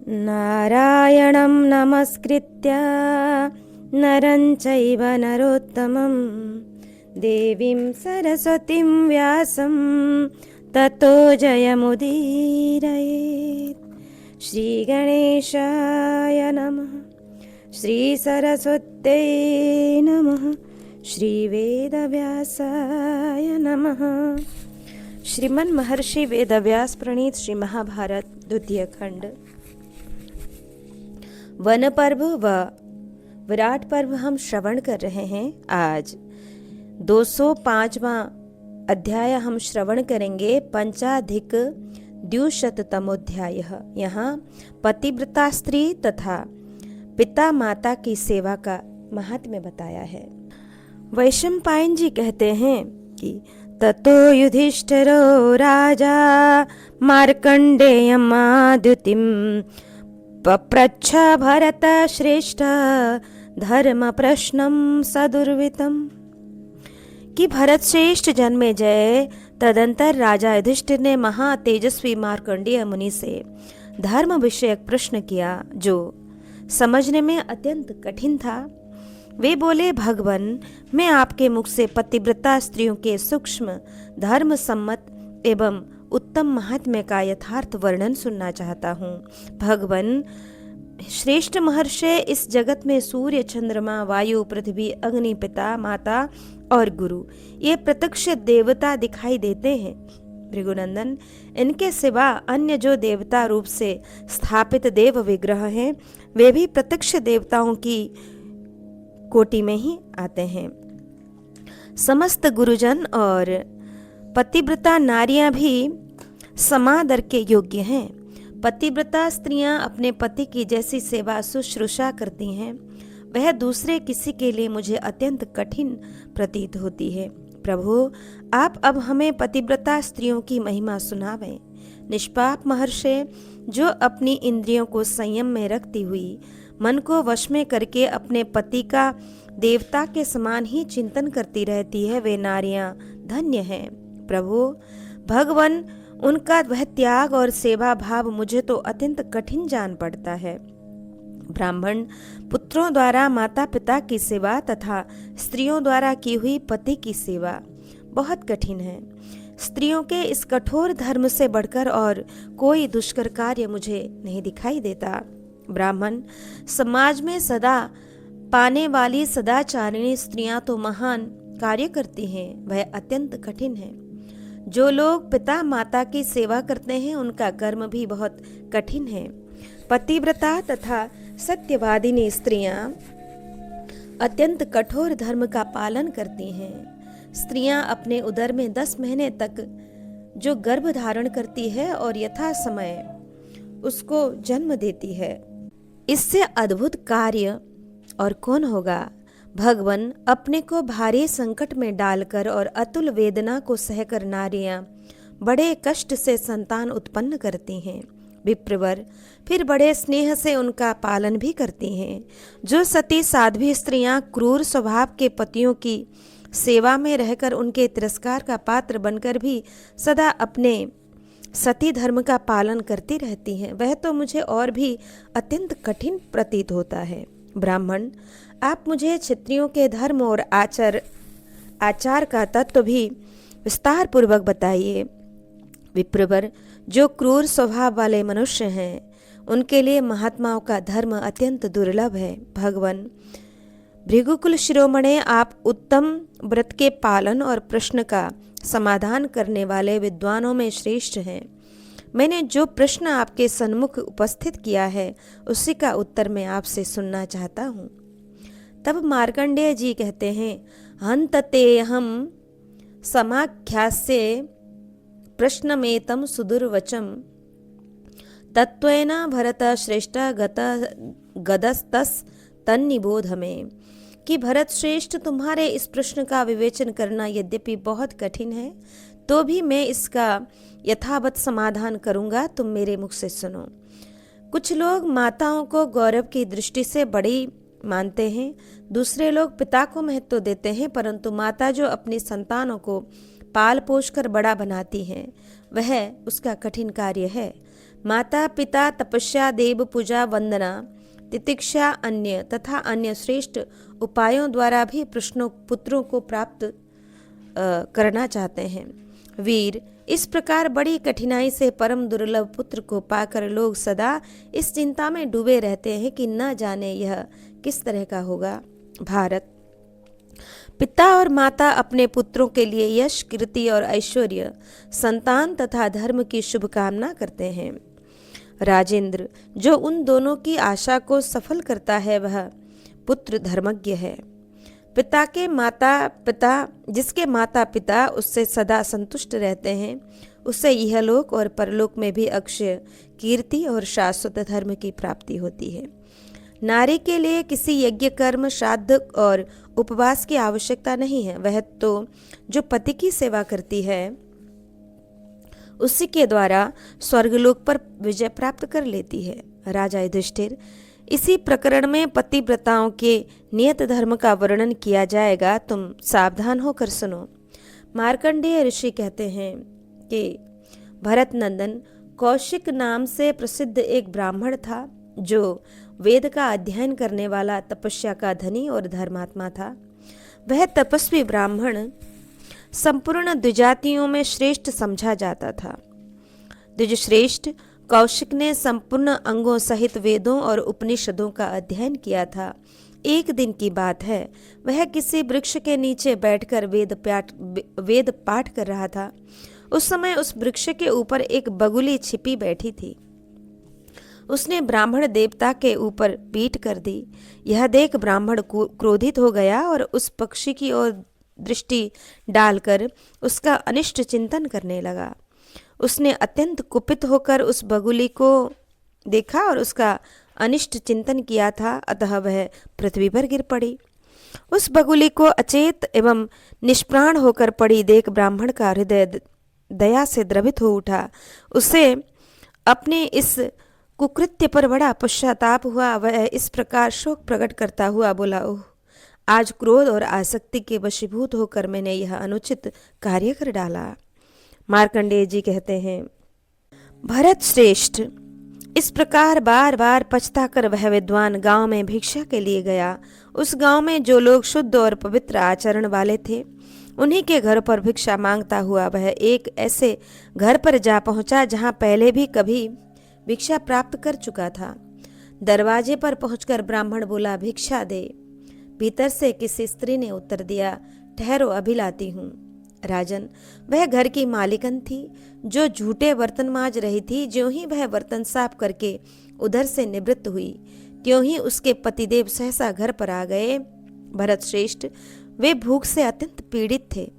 नारायणं नमस्कृत्य नरं चैव नरोत्तमं देवीं सरस्वतीं व्यासं ततो जयमुदीरयेत्। श्रीगणेशाय नमः, श्रीसरस्वत्यै नमः, श्रीवेदव्यासाय नमः। श्रीमन महर्षि वेदव्यास प्रणीत श्री महाभारत द्वितीय खंड वन पर्व व विराट पर्व हम श्रवण कर रहे हैं। आज 205वां अध्याय हम श्रवण करेंगे। पंचाधिक द्विशततमोध्याय। यहाँ पतिव्रता स्त्री तथा पिता माता की सेवा का महात्म्य बताया है। वैशंपायन जी कहते हैं कि ततो युधिष्ठिरो राजा मार्कण्डेयमाद्युतिं पप्रच्छ भरत श्रेष्ठ धर्म प्रश्नं सदुर्वितम्। कि भरत श्रेष्ठ जन्मे जय तदंतर राजा युधिष्ठिर ने महा तेजस्वी मार्कंडेय मुनि से धर्म विषयक प्रश्न किया जो समझने में अत्यंत कठिन था। वे बोले, भगवन, मैं आपके मुख से पतिव्रता स्त्रियों के सूक्ष्म धर्म सम्मत एवं उत्तम महात्म्य का यथार्थ वर्णन सुनना चाहता हूँ। भगवन, श्रेष्ठ महर्षि इस जगत में सूर्य, चंद्रमा, वायु, पृथ्वी, अग्नि, पिता, माता और गुरु ये प्रत्यक्ष देवता दिखाई देते हैं। भृगुनंदन, इनके सिवा अन्य जो देवता रूप से स्थापित देव विग्रह हैं वे भी प्रत्यक्ष देवताओं की कोटि में ही आते हैं। समस्त गुरुजन और पतिव्रता नारियां भी समादर के योग्य हैं। पतिव्रता स्त्रियां अपने पति की जैसी सेवा शुश्रूषा करती हैं वह दूसरे किसी के लिए मुझे अत्यंत कठिन प्रतीत होती है। प्रभु, आप अब हमें पतिव्रता स्त्रियों की महिमा सुनावें। निष्पाप महर्षि जो अपनी इंद्रियों को संयम में रखती हुई मन को वश में करके अपने पति का देवता के समान ही चिंतन करती रहती है वे नारियां धन्य हैं। प्रभु, भगवन, उनका वह त्याग और सेवा भाव मुझे तो अत्यंत कठिन जान पड़ता है। ब्राह्मण पुत्रों द्वारा माता पिता की सेवा तथा स्त्रियों द्वारा की हुई पति की सेवा बहुत कठिन है। स्त्रियों के इस कठोर धर्म से बढ़कर और कोई दुष्कर कार्य मुझे नहीं दिखाई देता। ब्राह्मण, समाज में सदा पाने वाली सदाचारिणी स्त्रियां तो महान कार्य करती हैं, वह अत्यंत कठिन है। जो लोग पिता माता की सेवा करते हैं उनका कर्म भी बहुत कठिन है। पतिव्रता तथा सत्यवादिनी स्त्रियां अत्यंत कठोर धर्म का पालन करती हैं। स्त्रियां अपने उदर में 10 महीने तक जो गर्भ धारण करती है और यथा समय उसको जन्म देती है, इससे अद्भुत कार्य और कौन होगा। भगवन, अपने को भारी संकट में डालकर और अतुल वेदना को सहकर नारियां बड़े कष्ट से संतान उत्पन्न करती हैं। विप्रवर फिर बड़े स्नेह से उनका पालन भी करती हैं। जो सती साध्वी स्त्रियां क्रूर स्वभाव के पतियों की सेवा में रहकर उनके तिरस्कार का पात्र बनकर भी सदा अपने सती धर्म का पालन करती रहती हैं, वह तो मुझे और भी अत्यंत कठिन प्रतीत होता है। ब्राह्मण, आप मुझे क्षत्रियों के धर्म और आचार का तत्व भी विस्तार पूर्वक बताइए। विप्रवर, जो क्रूर स्वभाव वाले मनुष्य हैं उनके लिए महात्माओं का धर्म अत्यंत दुर्लभ है। भगवन, भृगुकुल शिरोमणे, आप उत्तम व्रत के पालन और प्रश्न का समाधान करने वाले विद्वानों में श्रेष्ठ हैं। मैंने जो प्रश्न आपके सन्मुख उपस्थित किया है उसी का उत्तर मैं आपसे सुनना चाहता हूँ। तब मार्कंडेय जी कहते हैं, हंतते हम समाख्यास्ये प्रश्नमेतं सुदुर्वचम तत्वेन भरत श्रेष्ठ गदस्तस तन्निबोध में। कि भरत श्रेष्ठ, तुम्हारे इस प्रश्न का विवेचन करना यद्यपि बहुत कठिन है तो भी मैं इसका यथावत समाधान करूंगा, तुम मेरे मुख से सुनो। कुछ लोग माताओं को गौरव की दृष्टि से बड़ी मानते हैं, दूसरे लोग पिता को महत्व देते हैं, परंतु माता जो अपनी संतानों को पाल पोष कर बड़ा बनाती हैं वह उसका कठिन कार्य है। माता पिता तपस्या देव पूजा वंदना तितिक्षा अन्य तथा अन्य श्रेष्ठ उपायों द्वारा भी पुत्रों को प्राप्त करना चाहते हैं। वीर, इस प्रकार बड़ी कठिनाई से परम दुर्लभ पुत्र को पाकर लोग सदा इस चिंता में डूबे रहते हैं कि न जाने यह किस तरह का होगा। भारत, पिता और माता अपने पुत्रों के लिए यश, कीर्ति और ऐश्वर्य, संतान तथा धर्म की शुभकामना करते हैं। राजेंद्र, जो उन दोनों की आशा को सफल करता है वह पुत्र धर्मज्ञ है। जिसके माता पिता उससे सदा संतुष्ट रहते हैं, उससे इहलोक और परलोक में भी अक्षय कीर्ति और शाश्वत धर्म की प्राप्ति होती है। नारी के लिए किसी यज्ञ, कर्म, श्राद्ध और उपवास की आवश्यकता नहीं है। वह तो जो पति की सेवा करती है उसी के द्वारा स्वर्गलोक पर विजय प्राप्त कर लेती है। राजा युधिष्ठिर, इसी प्रकरण में पतिव्रताओं के नियत धर्म का वर्णन किया जाएगा, तुम सावधान होकर सुनो। मार्कंडेय ऋषि कहते हैं कि भरत नंदन, कौशिक नाम से प्रसिद्ध एक ब्राह्मण था जो वेद का अध्ययन करने वाला, तपस्या का धनी और धर्मात्मा था। वह तपस्वी ब्राह्मण संपूर्ण द्विजातियों में श्रेष्ठ समझा जाता था। द्विजश्रेष्ठ कौशिक ने संपूर्ण अंगों सहित वेदों और उपनिषदों का अध्ययन किया था। एक दिन की बात है, वह किसी वृक्ष के नीचे बैठकर वेद पाठ कर रहा था। उस समय उस वृक्ष के ऊपर एक बगुली छिपी बैठी थी। उसने ब्राह्मण देवता के ऊपर पीठ कर दी। यह देख ब्राह्मण क्रोधित हो गया और उस पक्षी की ओर दृष्टि डालकर उसका अनिष्ट चिंतन करने लगा। उसने अत्यंत कुपित होकर उस बगुली को देखा और उसका अनिष्ट चिंतन किया था, अतः वह पृथ्वी पर गिर पड़ी। उस बगुली को अचेत एवं निष्प्राण होकर पड़ी देख ब्राह्मण का हृदय दया से द्रवित हो उठा। उसे अपने इस कुकृत्य पर बड़ा पश्चाताप हुआ। वह इस प्रकार शोक प्रकट करता हुआ बोला, ओह, आज क्रोध और आसक्ति के वशीभूत होकर मैंने यह अनुचित कार्य कर डाला। मार्कंडेय जी कहते हैं, भरत श्रेष्ठ, इस प्रकार बार बार पछताकर वह विद्वान गांव में भिक्षा के लिए गया। उस गांव में जो लोग शुद्ध और पवित्र आचरण वाले थे, उन्हीं के घर पर भिक्षा मांगता हुआ वह एक ऐसे घर पर जा पहुंचा जहां पहले भी कभी भिक्षा प्राप्त कर चुका था। दरवाजे पर पहुंचकर ब्राह्मण बोला, भिक्षा दे। भीतर से किसी स्त्री ने उत्तर दिया, ठहरो, अभी लाती हूँ। राजन, वह घर की मालिकन थी जो झूठे बर्तन मांज रही थी। ज्यों ही वह बर्तन साफ करके उधर से निवृत्त हुई, त्यों ही उसके पतिदेव सहसा घर पर आ गए। भरत श्रेष्ठ, वे भूख से अत्यंत पीड़ित थे।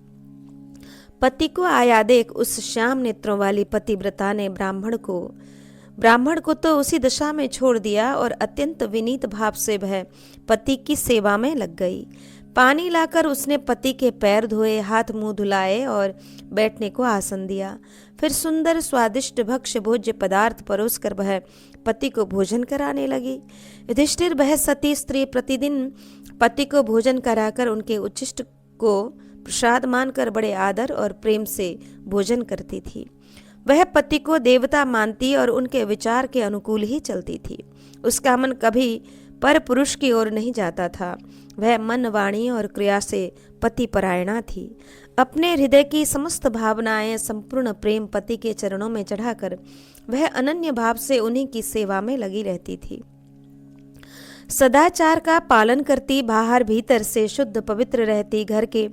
पति को आया देख उस श्याम नेत्रों वाली पतिव्रता ने ब्राह्मण को तो उसी दशा में छोड़ दिया और अत्यंत विनीत भाव से वह पति की सेवा में लग गई। पानी लाकर उसने पति के पैर धोए, हाथ मुंह धुलाए और बैठने को आसन दिया। फिर सुंदर स्वादिष्ट भक्ष्य भोज्य पदार्थ परोसकर वह पति को भोजन कराने लगी। युधिष्ठिर, वह सती स्त्री प्रतिदिन पति को भोजन कराकर उनके उच्छिष्ट को प्रसाद मानकर बड़े आदर और प्रेम से भोजन करती थी। वह पति को देवता मानती और उनके विचार के अनुकूल ही चलती थी। उसका मन कभी पर पुरुष की ओर नहीं जाता था। वह मन, वाणी और क्रिया से पति परायणा थी। अपने हृदय की समस्त भावनाएं, संपूर्ण प्रेम पति के चरणों में चढ़ाकर वह अनन्य भाव से उन्हीं की सेवा में लगी रहती थी। सदाचार का पालन करती, बाहर भीतर से शुद्ध पवित्र रहती, घर के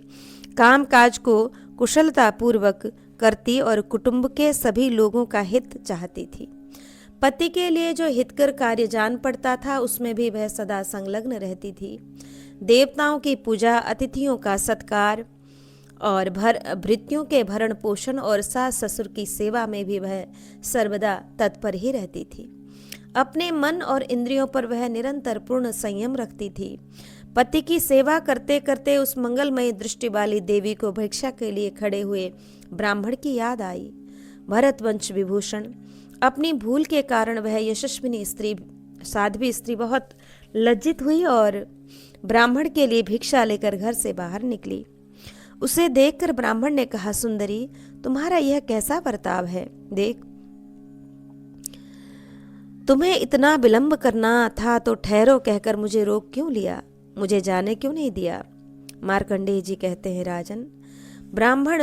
काम काज को कुशलता पूर्वक करती और कुटुंब के सभी लोगों का हित चाहती थी। पति के लिए जो हितकर कार्य जान पड़ता था उसमें भी वह सदा संलग्न रहती थी। देवताओं की पूजा, अतिथियों का सत्कार और भृत्यों के भरण पोषण और सास ससुर की सेवा में भी वह सर्वदा तत्पर ही रहती थी। अपने मन और इंद्रियों पर वह निरंतर पूर्ण संयम रखती थी। पति की सेवा करते करते उस मंगलमयी दृष्टि वाली देवी को भिक्षा के लिए खड़े हुए ब्राह्मण की याद आई। भरत वंश विभूषण, अपनी भूल के कारण वह यशस्विनी स्त्री, साध्वी स्त्री बहुत लज्जित हुई और ब्राह्मण के लिए भिक्षा लेकर घर से बाहर निकली। उसे देखकर ब्राह्मण ने कहा, सुंदरी, तुम्हारा यह कैसा बर्ताव है? देख, तुम्हें इतना विलंब करना था तो ठहरो कहकर मुझे रोक क्यों लिया, मुझे जाने क्यों नहीं दिया। मार्कंडेय जी कहते हैं, राजन, ब्राह्मण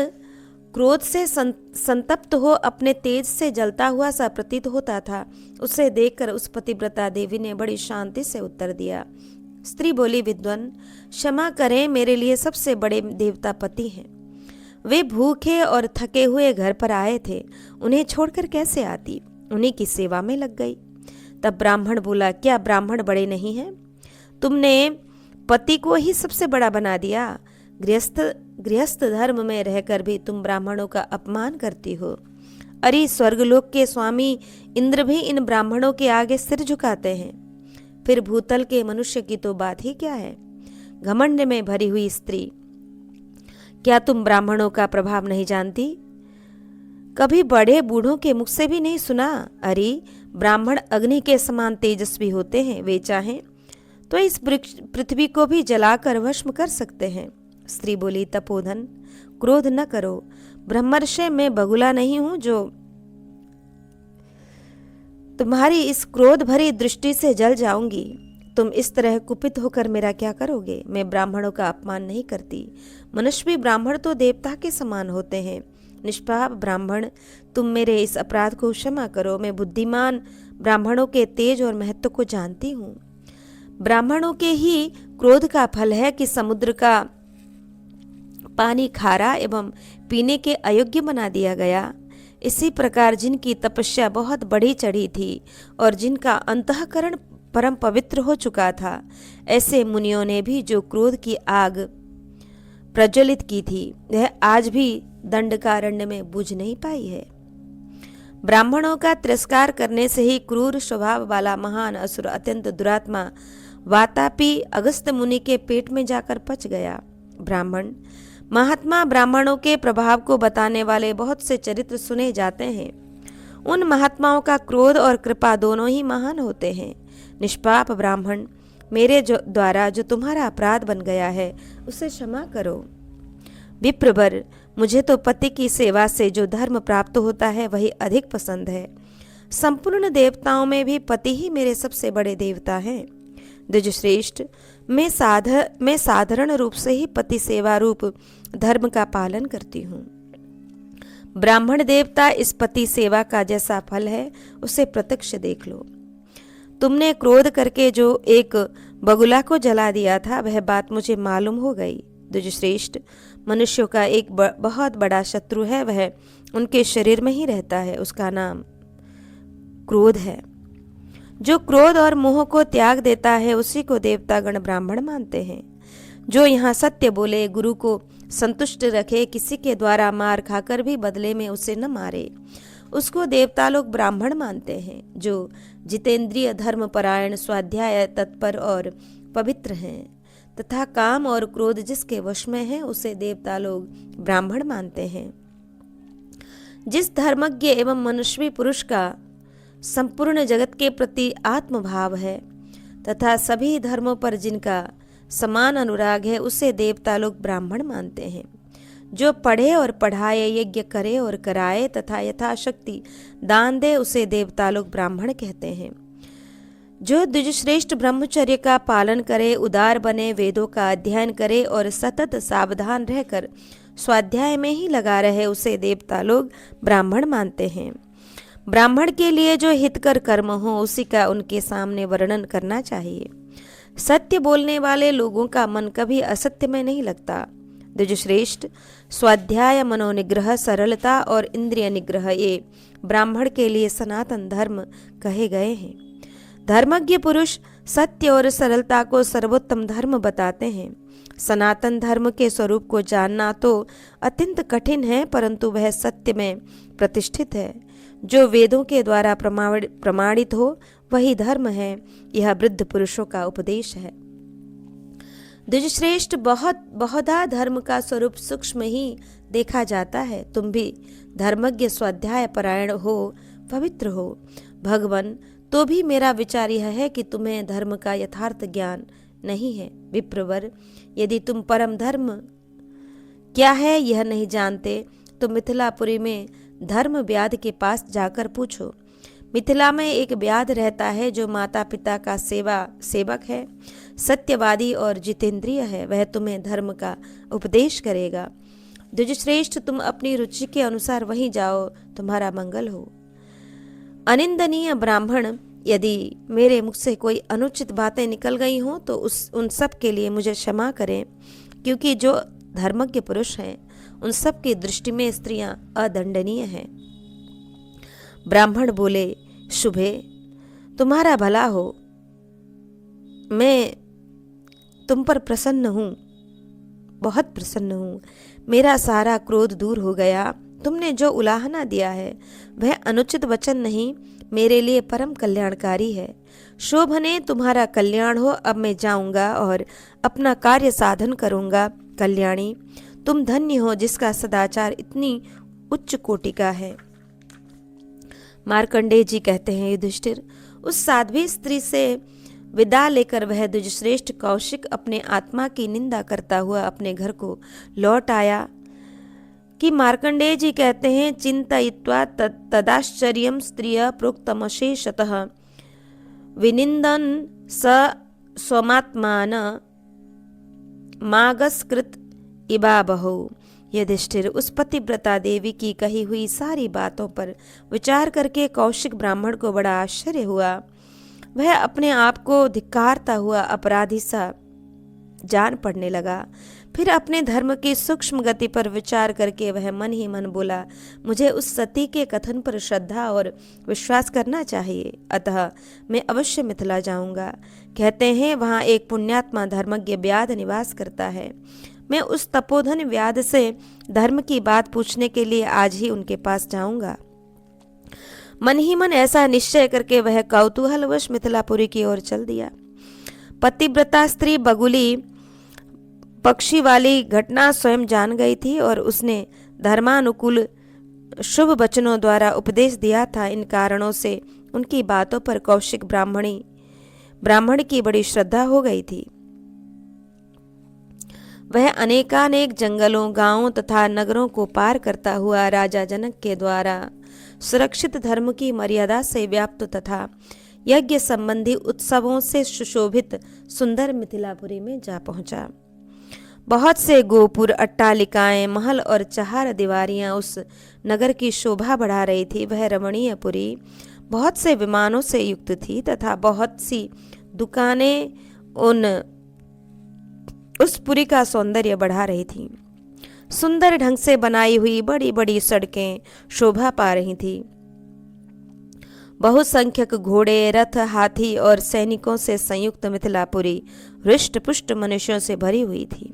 क्रोध से संतप्त हो अपने तेज से जलता हुआ सा प्रतीत होता था। उसे देखकर उस पतिव्रता देवी ने बड़ी शांति से उत्तर दिया। स्त्री बोली, विद्वान क्षमा करें, मेरे लिए सबसे बड़े देवता पति हैं। वे भूखे और थके हुए घर पर आए थे, उन्हें छोड़कर कैसे आती, उन्हीं की सेवा में लग गई। तब ब्राह्मण बोला, क्या ब्राह्मण बड़े नहीं हैं? तुमने पति को ही सबसे बड़ा बना दिया। गृहस्थ धर्म में रहकर भी तुम ब्राह्मणों का अपमान करती हो। अरे स्वर्गलोक के स्वामी इंद्र भी इन ब्राह्मणों के आगे सिर झुकाते हैं, फिर भूतल के मनुष्य की तो बात ही क्या है। घमंड में भरी हुई स्त्री, क्या तुम ब्राह्मणों का प्रभाव नहीं जानती? कभी बड़े बूढ़ों के मुख से भी नहीं सुना? अरे ब्राह्मण अग्नि के समान तेजस्वी होते हैं, वे चाहें तो इस पृथ्वी को भी जलाकर भस्म कर सकते हैं। स्त्री बोली, तपोधन क्रोध न करो, ब्रह्मर्षि मैं बगुला नहीं हूं जो तुम्हारी इस क्रोध भरी दृष्टि से जल जाऊंगी। तुम इस तरह कुपित होकर मेरा क्या करोगे? मैं ब्राह्मणों का अपमान नहीं करती, मनुष्य ब्राह्मण तो देवता के समान होते हैं। निष्पाप ब्राह्मण, तुम मेरे इस अपराध को क्षमा करो। मैं बुद्धिमान ब्राह्मणों के तेज और महत्व को जानती हूँ। ब्राह्मणों के ही क्रोध का फल है कि समुद्र का पानी खारा एवं पीने के अयोग्य बना दिया गया। इसी प्रकार जिनकी तपस्या बहुत बढ़ी चढ़ी थी और जिनका अंतःकरण परम पवित्र हो चुका था, ऐसे मुनियों ने भी जो क्रोध की आग प्रज्वलित की थी, वह आज भी दंडकारण्य में बुझ नहीं पाई है। ब्राह्मणों का तिरस्कार करने से ही क्रूर स्वभाव वाला महान असुर अत्यंत दुरात्मा वातापी अगस्त मुनि के पेट में जाकर पच गया। ब्राह्मण महात्मा ब्राह्मणों के प्रभाव को बताने वाले बहुत से चरित्र सुने जाते हैं। उन महात्माओं का क्रोध और कृपा दोनों ही महान होते हैं। निष्पाप ब्राह्मण, मेरे द्वारा जो तुम्हारा अपराध बन गया है उसे क्षमा करो। विप्रवर, मुझे तो पति की सेवा से जो धर्म प्राप्त होता है वही अधिक पसंद है। संपूर्ण देवताओं में भी पति ही मेरे सबसे बड़े देवता हैं। द्विजश्रेष्ठ, मैं साधारण रूप से ही पति सेवा रूप धर्म का पालन करती हूँ। ब्राह्मण देवता इस पति सेवा का जैसा फल है उसे प्रत्यक्ष देख लो। तुमने क्रोध करके जो एक बगुला को जला दिया था, वह बात मुझे मालूम हो गई। द्विजश्रेष्ठ, मनुष्यों का एक बहुत बड़ा शत्रु है, वह उनके शरीर में ही रहता है, उसका नाम क्रोध है। जो क्रोध और मोह को त्याग देता है उसी को देवतागण ब्राह्मण मानते हैं। जो यहाँ सत्य बोले, गुरु को संतुष्ट रखे, किसी के द्वारा मार खाकर भी बदले में उसे न मारे, उसको देवता लोग ब्राह्मण मानते हैं। जो जितेंद्रिय धर्मपरायण, स्वाध्याय तत्पर और पवित्र हैं तथा काम और क्रोध जिसके वश में है, उसे देवता लोग ब्राह्मण मानते हैं। जिस धर्मज्ञ एवं मनुष्य पुरुष का संपूर्ण जगत के प्रति आत्मभाव है तथा सभी धर्मों पर जिनका समान अनुराग है, उसे देवता लोग ब्राह्मण मानते हैं। जो पढ़े और पढ़ाए, यज्ञ करे और कराए तथा यथाशक्ति दान दे, उसे देवता लोग ब्राह्मण कहते हैं। जो द्विजश्रेष्ठ ब्रह्मचर्य का पालन करे, उदार बने, वेदों का अध्ययन करे और सतत सावधान रहकर स्वाध्याय में ही लगा रहे, उसे देवता लोग ब्राह्मण मानते हैं। ब्राह्मण के लिए जो हितकर कर्म हो उसी का उनके सामने वर्णन करना चाहिए। सत्य बोलने वाले लोगों का मन कभी असत्य में नहीं लगता। द्विजश्रेष्ठ, स्वाध्याय, मनोनिग्रह, सरलता और इंद्रिय निग्रह ये ब्राह्मण के लिए सनातन धर्म कहे गए हैं। धर्मज्ञ पुरुष सत्य और सरलता को सर्वोत्तम धर्म बताते हैं। सनातन धर्म के स्वरूप को जानना तो अत्यंत कठिन है, परंतु वह सत्य में प्रतिष्ठित है। जो वेदों के द्वारा प्रमाणित हो वही धर्म है, यह वृद्ध पुरुषों का उपदेश है। द्विजश्रेष्ठ, बहुधा धर्म का स्वरूप सूक्ष्म ही देखा जाता है। तुम भी धर्मज्ञ, स्वाध्याय परायण हो, पवित्र हो। भगवान, तो भी मेरा विचार यह है कि तुम्हें धर्म का यथार्थ ज्ञान नहीं है। विप्रवर, यदि तुम परम धर्म क्या है यह नहीं जानते तो मिथिलापुरी में धर्म व्याध के पास जाकर पूछो। मिथिला में एक व्याध रहता है जो माता पिता का सेवक है, सत्यवादी और जितेंद्रिय है। वह तुम्हें धर्म का उपदेश करेगा। द्विजश्रेष्ठ, तुम अपनी रुचि के अनुसार वहीं जाओ, तुम्हारा मंगल हो। अनिंदनीय ब्राह्मण, यदि मेरे मुख से कोई अनुचित बातें निकल गई हों तो उन सब के लिए मुझे क्षमा करें, क्योंकि जो धर्मज्ञ पुरुष हैं उन सब की दृष्टि में स्त्रियां अदंडनीय हैं। ब्राह्मण बोले, शुभे, तुम्हारा भला हो। मैं तुम पर प्रसन्न हूँ, बहुत प्रसन्न हूँ। मेरा सारा क्रोध दूर हो गया। तुमने जो उलाहना दिया है वह अनुचित वचन नहीं, मेरे लिए परम कल्याणकारी है। शोभने, तुम्हारा कल्याण हो। अब मैं जाऊंगा और अपना कार्य साधन करूंगा। कल्याणी, तुम धन्य हो जिसका सदाचार इतनी उच्च कोटि का है। मार्कंडेय जी कहते हैं, युधिष्ठिर, उस साध्वी स्त्री से विदा लेकर वह द्विजश्रेष्ठ कौशिक अपने आत्मा की निंदा करता हुआ अपने घर को लौट आया। कि मार्कंडेय जी कहते हैं, चिंतयित्वा तदाश्चर्यं स्त्रिय प्रोक्तमशेषतः विनिंदन स स्वमात्मान मागस्कृत इबा बहु। युधिष्ठिर, उस पतिव्रता देवी की कही हुई सारी बातों पर विचार करके कौशिक ब्राह्मण को बड़ा आश्चर्य हुआ। वह अपने आप को धिक्कारता हुआ अपराधी सा जान पड़ने लगा। फिर अपने धर्म की सूक्ष्म गति पर विचार करके वह मन ही मन बोला, मुझे उस सती के कथन पर श्रद्धा और विश्वास करना चाहिए, अतः मैं अवश्य मिथिला जाऊंगा। कहते हैं वहाँ एक पुण्यात्मा धर्मज्ञ व्याध निवास करता है। मैं उस तपोधन व्याध से धर्म की बात पूछने के लिए आज ही उनके पास जाऊंगा। मन ही मन ऐसा निश्चय करके वह कौतूहलवश मिथिलापुरी की ओर चल दिया। पतिव्रता स्त्री बगुली पक्षी वाली घटना स्वयं जान गई थी और उसने धर्मानुकूल शुभ वचनों द्वारा उपदेश दिया था। इन कारणों से उनकी बातों पर कौशिक ब्राह्मण की बड़ी श्रद्धा हो गई थी। वह अनेकानेक जंगलों, गांवों तथा नगरों को पार करता हुआ राजा जनक के द्वारा सुरक्षित धर्म की मर्यादा से व्याप्त तथा यज्ञ संबंधी उत्सवों से सुशोभित सुंदर मिथिलापुरी में जा पहुंचा। बहुत से गोपुर, अट्टालिकाएं, महल और चहार दीवारियां उस नगर की शोभा बढ़ा रही थी। वह रमणीय पुरी बहुत से विमानों से युक्त थी तथा बहुत सी दुकानें उस पुरी का सौंदर्य बढ़ा रही थी। सुंदर ढंग से बनाई हुई बड़ी बड़ी सड़कें शोभा पा रही थी। बहुसंख्यक घोड़े, रथ, हाथी और सैनिकों से संयुक्त मिथिलापुरी हृष्ट पुष्ट मनुष्यों से भरी हुई थी।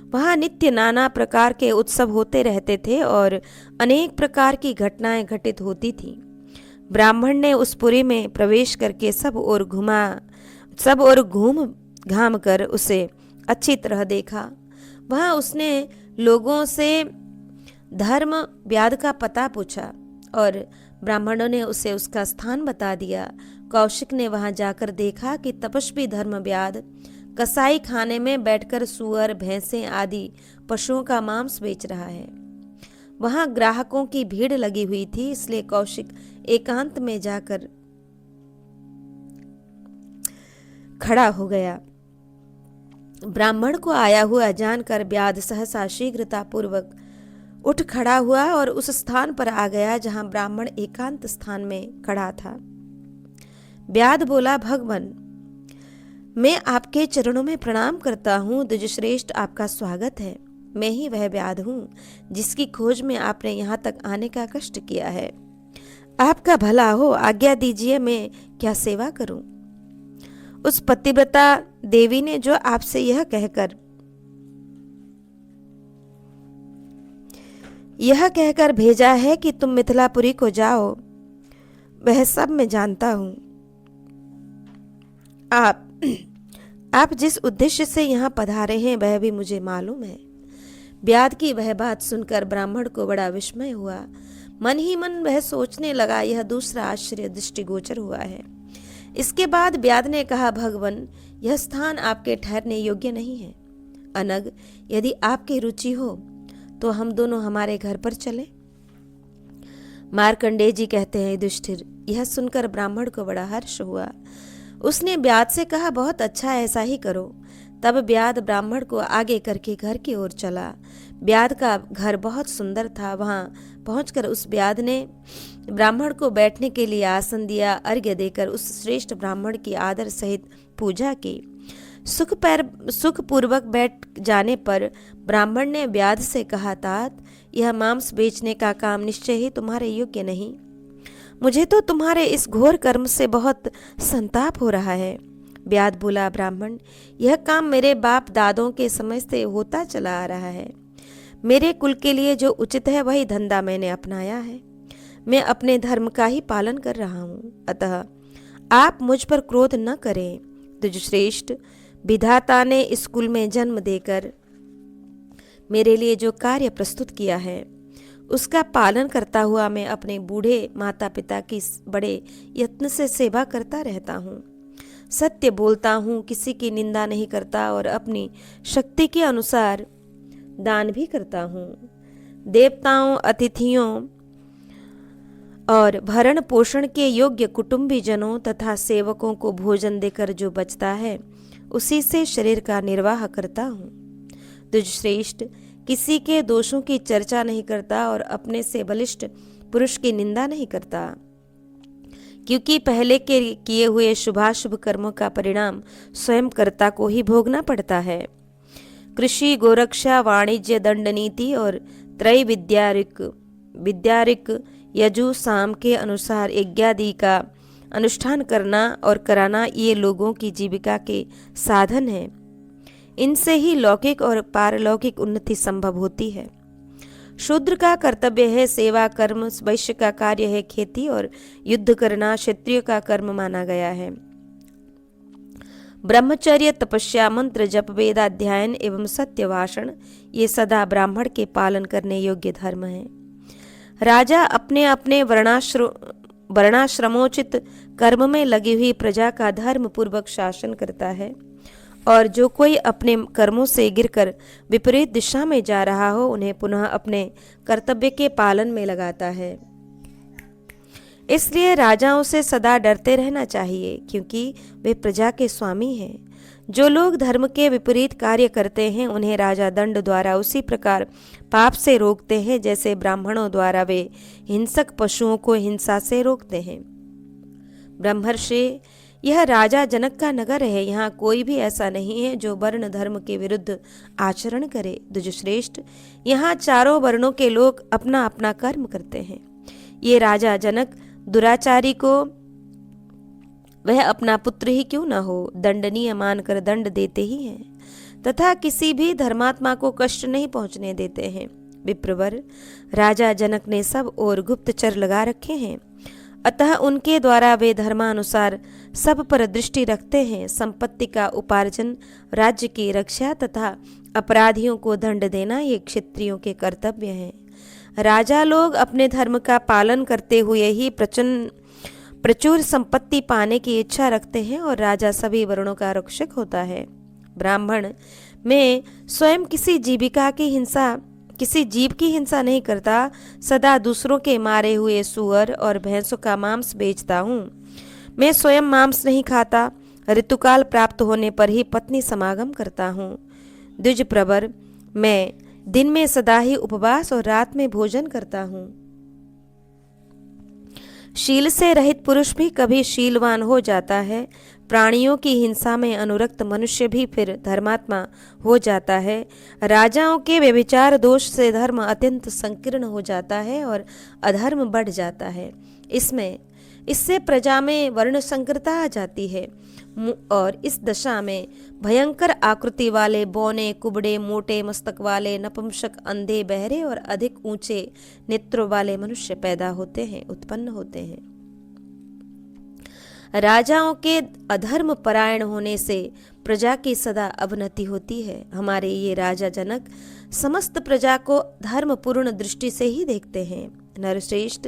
वहाँ नित्य नाना प्रकार के उत्सव होते रहते थे और अनेक प्रकार की घटनाएं घटित होती थीं। ब्राह्मण ने उस पुरी में प्रवेश करके सब और घूम घाम कर उसे अच्छी तरह देखा। वहाँ उसने लोगों से धर्म व्याध का पता पूछा और ब्राह्मणों ने उसे उसका स्थान बता दिया। कौशिक ने वहां जाकर देखा कि तपस्वी धर्म व्याध कसाई खाने में बैठकर सुअर, भैंसें आदि पशुओं का मांस बेच रहा है। वहां ग्राहकों की भीड़ लगी हुई थी, इसलिए कौशिक एकांत में जाकर खड़ा हो गया। ब्राह्मण को आया हुआ जानकर व्याध सहसा शीघ्रता पूर्वक उठ खड़ा हुआ और उस स्थान पर आ गया जहां ब्राह्मण एकांत स्थान में खड़ा था। व्याध बोला, भगवान, मैं आपके चरणों में प्रणाम करता हूँ। द्विजश्रेष्ठ, आपका स्वागत है। मैं ही वह व्याध हूँ जिसकी खोज में आपने यहाँ तक आने का कष्ट किया है। आपका भला हो, आज्ञा दीजिए, मैं क्या सेवा करूं? उस पतिव्रता देवी ने जो आपसे यह कहकर भेजा है कि तुम मिथिलापुरी को जाओ, वह सब मैं जानता हूं। आप जिस उद्देश्य से यहाँ पधारे हैं वह भी मुझे मालूम है। व्याध की वह बात सुनकर ब्राह्मण को बड़ा विस्मय हुआ। मन ही मन वह सोचने लगा, यह दूसरा आश्चर्य दृष्टिगोचर हुआ है। इसके बाद व्याध ने कहा, भगवान, यह स्थान आपके ठहरने योग्य नहीं है। अनग, यदि आपकी रुचि हो तो हम दोनों हमारे घर पर चले। मार्कंडेय जी कहते हैं, युधिष्ठिर, यह सुनकर ब्राह्मण को बड़ा हर्ष हुआ। उसने ब्याध से कहा, बहुत अच्छा, ऐसा ही करो। तब ब्याध ब्राह्मण को आगे करके घर की ओर चला। ब्याध का घर बहुत सुंदर था। वहां पहुंचकर उस ब्याध ने ब्राह्मण को बैठने के लिए आसन दिया। अर्घ्य देकर उस श्रेष्ठ ब्राह्मण की आदर सहित पूजा की। सुखपूर्वक बैठ जाने पर ब्राह्मण ने ब्याध से कहा, तात, यह मांस बेचने का काम निश्चय ही तुम्हारे योग्य नहीं। मुझे तो तुम्हारे इस घोर कर्म से बहुत संताप हो रहा है। ब्याध बोला, ब्राह्मण, यह काम मेरे बाप दादों के समय से होता चला आ रहा है। मेरे कुल के लिए जो उचित है वही धंधा मैंने अपनाया है। मैं अपने धर्म का ही पालन कर रहा हूँ। अतः आप मुझ पर क्रोध न करें। द्विजश्रेष्ठ, विधाता ने इस कुल में जन्म देकर मेरे लिए जो कार्य प्रस्तुत किया है उसका पालन करता हुआ मैं अपने बूढ़े माता पिता की बड़े यत्न से सेवा करता रहता हूँ। सत्य बोलता हूँ, किसी की निंदा नहीं करता और अपनी शक्ति के अनुसार दान भी करता हूँ। देवताओं, अतिथियों और भरण पोषण के योग्य कुटुंबी जनों तथा सेवकों को भोजन देकर जो बचता है उसी से शरीर का निर्वाह करता हूँ। द्विजश्रेष्ठ, किसी के दोषों की चर्चा नहीं करता और अपने से बलिष्ठ पुरुष की निंदा नहीं करता, क्योंकि पहले के किए हुए शुभाशुभ कर्मों का परिणाम स्वयं कर्ता को ही भोगना पड़ता है। कृषि, गोरक्षा, वाणिज्य, दंड नीति और त्रय विद्यारिक यजु साम के अनुसार यज्ञादि का अनुष्ठान करना और कराना ये लोगों की जीविका के साधन है। इनसे ही लौकिक और पारलौकिक उन्नति संभव होती है। शूद्र का कर्तव्य है सेवा कर्म, वैश्य का कार्य है खेती और युद्ध करना क्षत्रिय का कर्म माना गया है। ब्रह्मचर्य, तपस्या, मंत्र जप, वेदाध्ययन एवं सत्य भाषण ये सदा ब्राह्मण के पालन करने योग्य धर्म है। राजा अपने अपने वर्णाश्रमोचित कर्म में लगी हुई प्रजा का धर्म पूर्वक शासन करता है और जो कोई अपने कर्मों से गिरकर विपरीत दिशा में जा रहा हो उन्हें पुनः अपने कर्तव्य के पालन में लगाता है। इसलिए राजाओं से सदा डरते रहना चाहिए, क्योंकि वे प्रजा के स्वामी हैं। जो लोग धर्म के विपरीत कार्य करते हैं उन्हें राजा दंड द्वारा उसी प्रकार पाप से रोकते हैं जैसे ब्राह्मणों द्वारा वे हिंसक पशुओं को हिंसा से रोकते हैं। ब्रह्मर्षि, यह राजा जनक का नगर है। यहाँ कोई भी ऐसा नहीं है जो वर्ण धर्म के विरुद्ध आचरण करे। द्विजश्रेष्ठ, यहाँ चारों वर्णों के लोग अपना अपना कर्म करते हैं। ये राजा जनक दुराचारी को वह अपना पुत्र ही क्यों न हो दंडनीय मानकर दंड देते ही हैं तथा किसी भी धर्मात्मा को कष्ट नहीं पहुंचने देते हैं। विप्रवर, राजा जनक ने सब और गुप्तचर लगा रखे हैं, अतः उनके द्वारा वे धर्मानुसार सब पर दृष्टि रखते हैं। संपत्ति का उपार्जन, राज्य की रक्षा तथा अपराधियों को दंड देना ये क्षत्रियों के कर्तव्य हैं। राजा लोग अपने धर्म का पालन करते हुए ही प्रचुर संपत्ति पाने की इच्छा रखते हैं और राजा सभी वर्णों का रक्षक होता है। ब्राह्मण में स्वयं किसी जीव की हिंसा नहीं करता, सदा दूसरों के मारे हुए सुअर और भैंसों का मांस बेचता हूँ। मैं स्वयं मांस नहीं खाता, ऋतुकाल प्राप्त होने पर ही पत्नी समागम करता हूँ। द्विज प्रवर, मैं दिन में सदा ही उपवास और रात में भोजन करता हूँ। शील से रहित पुरुष भी कभी शीलवान हो जाता है। प्राणियों की हिंसा में अनुरक्त मनुष्य भी फिर धर्मात्मा हो जाता है। राजाओं के व्यभिचार दोष से धर्म अत्यंत संकीर्ण हो जाता है और अधर्म बढ़ जाता है। इससे प्रजा में वर्ण संकरता आ जाती है और इस दशा में भयंकर आकृति वाले बौने, कुबड़े, मोटे मस्तक वाले, नपुंसक, अंधे, बहरे और अधिक ऊंचे नेत्रों वाले मनुष्य उत्पन्न होते हैं। राजाओं के अधर्म परायण होने से प्रजा की सदा अवनति होती है। हमारे ये राजा जनक समस्त प्रजा को धर्मपूर्ण दृष्टि से ही देखते हैं। नरश्रेष्ठ,